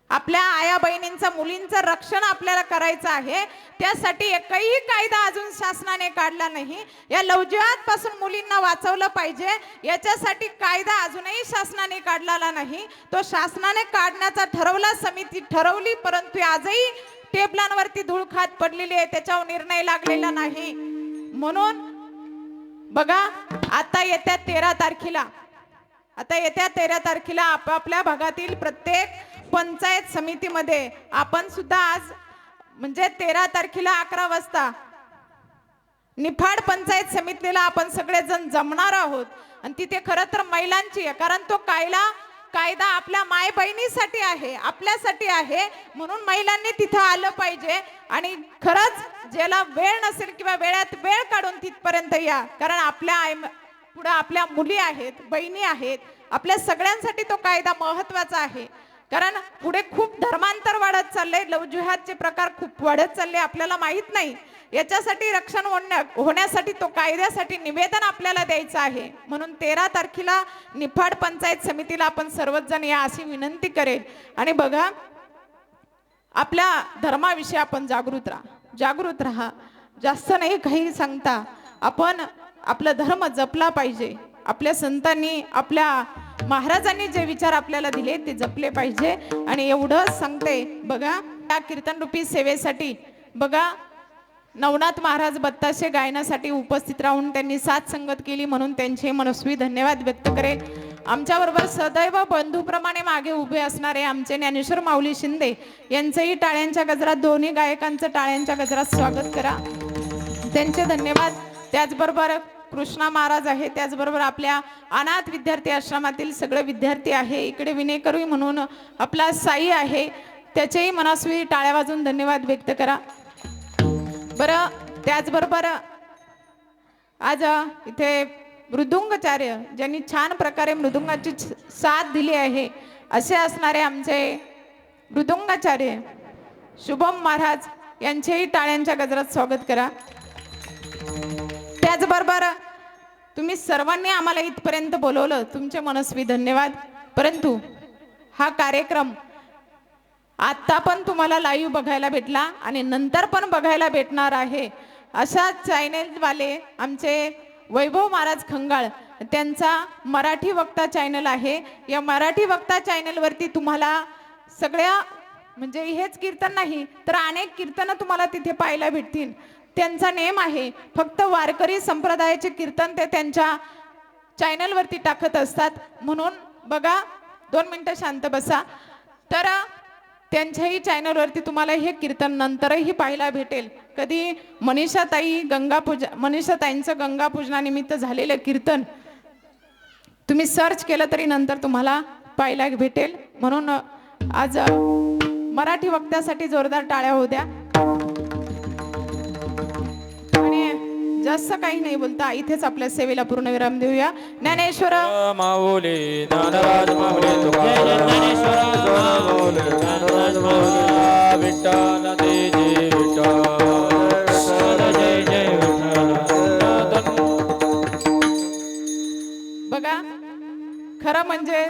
आपल्या आया बहिणींचं, मुलींचं रक्षण आपल्याला करायचं आहे. त्यासाठी एकही कायदा अजून शासनाने काढला नाही. या लव जिहाद पासून मुलींना वाचवलं पाहिजे, याच्यासाठी कायदा अजूनही शासनाने काढलेला नाही. तो शासनाने काढण्याचा ठरवला, समिती ठरवली, परंतु आजही टेबलांवरती धूळ खात पडलेली आहे. त्याच्यावर निर्णय लागलेला नाही. म्हणून बघा, आता येत्या 13 तारखेला आपापल्या भागातील प्रत्येक पंचायत समितीमध्ये आपण सुद्धा आज म्हणजे 13 तारखेला 11 वाजता निफाड पंचायत समितीला आपण सगळेजण जमणार आहोत. आणि तिथे खरं तर महिलांची आहे, कारण तो कायदा आपल्या माय बहिणीसाठी आहे, आपल्यासाठी आहे. म्हणून महिलांनी तिथं आलं पाहिजे. आणि खरंच ज्याला वेळ नसेल किंवा वेळात वेळ काढून तिथपर्यंत या, कारण आपल्या पुढे आपल्या मुली आहेत, बहिणी आहेत. आपल्या सगळ्यांसाठी तो कायदा महत्वाचा आहे. कारण पुढे खूप धर्मांतर वाढत चाललंय, लव जिहादचे प्रकार खूप वाढत चालले, आपल्याला माहित नाही. याच्यासाठी रक्षण होण्यासाठी तो कायद्यासाठी निवेदन आपल्याला द्यायचं आहे. म्हणून 13 तारखेला निफाड पंचायत समितीला आपण सर्वच जण या अशी विनंती करेल. आणि बघा, आपल्या धर्माविषयी आपण जागृत राहा. जास्त नाही काही सांगता, आपण आपला धर्म जपला पाहिजे. आपल्या संतांनी, आपल्या महाराजांनी जे विचार आपल्याला दिले ते जपले पाहिजे. आणि एवढंच सांगते. बघा, या कीर्तन रूपी सेवेसाठी बघा, नवनाथ महाराज बत्ताशे गायनासाठी उपस्थित राहून त्यांनी साथ संगत केली, म्हणून त्यांचे मनस्वी धन्यवाद व्यक्त करेल. आमच्याबरोबर सदैव बंधूप्रमाणे मागे उभे असणारे आमचे ज्ञानेश्वर माऊली शिंदे यांचेही टाळ्यांच्या गजरात, दोन्ही गायकांचं टाळ्यांच्या गजरात स्वागत करा. त्यांचे धन्यवाद. त्याचबरोबर कृष्णा महाराज आहे, त्याचबरोबर आपल्या अनाथ विद्यार्थी आश्रमातील सगळे विद्यार्थी आहे. इकडे विनेकरू म्हणून आपला साई आहे, त्याचेही मनस्वी टाळ्या वाजून धन्यवाद व्यक्त करा. बरं, त्याचबरोबर आज इथे मृदुंगाचार्य ज्यांनी छान प्रकारे मृदुंगाची साथ दिली आहे, असे असणारे आमचे मृदुंगाचार्य शुभम महाराज यांचेही टाळ्यांच्या गजरात स्वागत करा. त्याचबरोबर तुम्ही सर्वांनी आम्हाला इथपर्यंत बोलवलं, तुमचे मनस्वी धन्यवाद. परंतु हा कार्यक्रम आता पण तुम्हाला लाईव्ह बघायला भेटला आणि नंतर पण बघायला भेटणार आहे. अशा चॅनेलवाले आमचे वैभव महाराज खंगाळ, त्यांचा मराठी वक्ता चॅनल आहे. या मराठी वक्ता चॅनलवरती तुम्हाला सगळ्या म्हणजे हेच कीर्तन नाही तर अनेक कीर्तनं तुम्हाला तिथे पाहायला भेटतील. त्यांचा नेम आहे, फक्त वारकरी संप्रदायाचे कीर्तन ते त्यांच्या चॅनलवरती टाकत असतात. म्हणून बघा, 2 मिनिटं शांत बसा. तर त्यांच्याही चॅनलवरती तुम्हाला हे कीर्तन नंतरही पाहायला भेटेल. कधी मनीषाताईंचं गंगापूजनानिमित्त झालेलं कीर्तन तुम्ही सर्च केलं तरी नंतर तुम्हाला पाहायला भेटेल. म्हणून आज मराठी वक्त्यासाठी जोरदार टाळ्या होऊ द्या. आणि जास्त काही नाही बोलता इथेच आपल्या सेवेला पूर्ण विराम देऊया. ज्ञानेश्वर माऊली ज्ञानराज माऊली विठ्ठल जय जय विठ्ठल जय जय विठ्ठल म्हणजे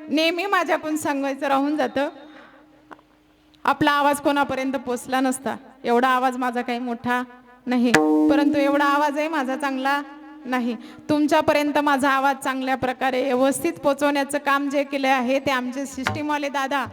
नेहमी माझ्याकडून सांगायचं राहून जातं, आपला आवाज कोणापर्यंत पोचला नसता. एवढा आवाज माझा काही मोठा नाही, परंतु एवढा आवाजही माझा चांगला नाही. तुमच्यापर्यंत माझा आवाज चांगल्या प्रकारे व्यवस्थित पोचवण्याचं काम जे केले आहे ते आमचे सिस्टीमवाले दादा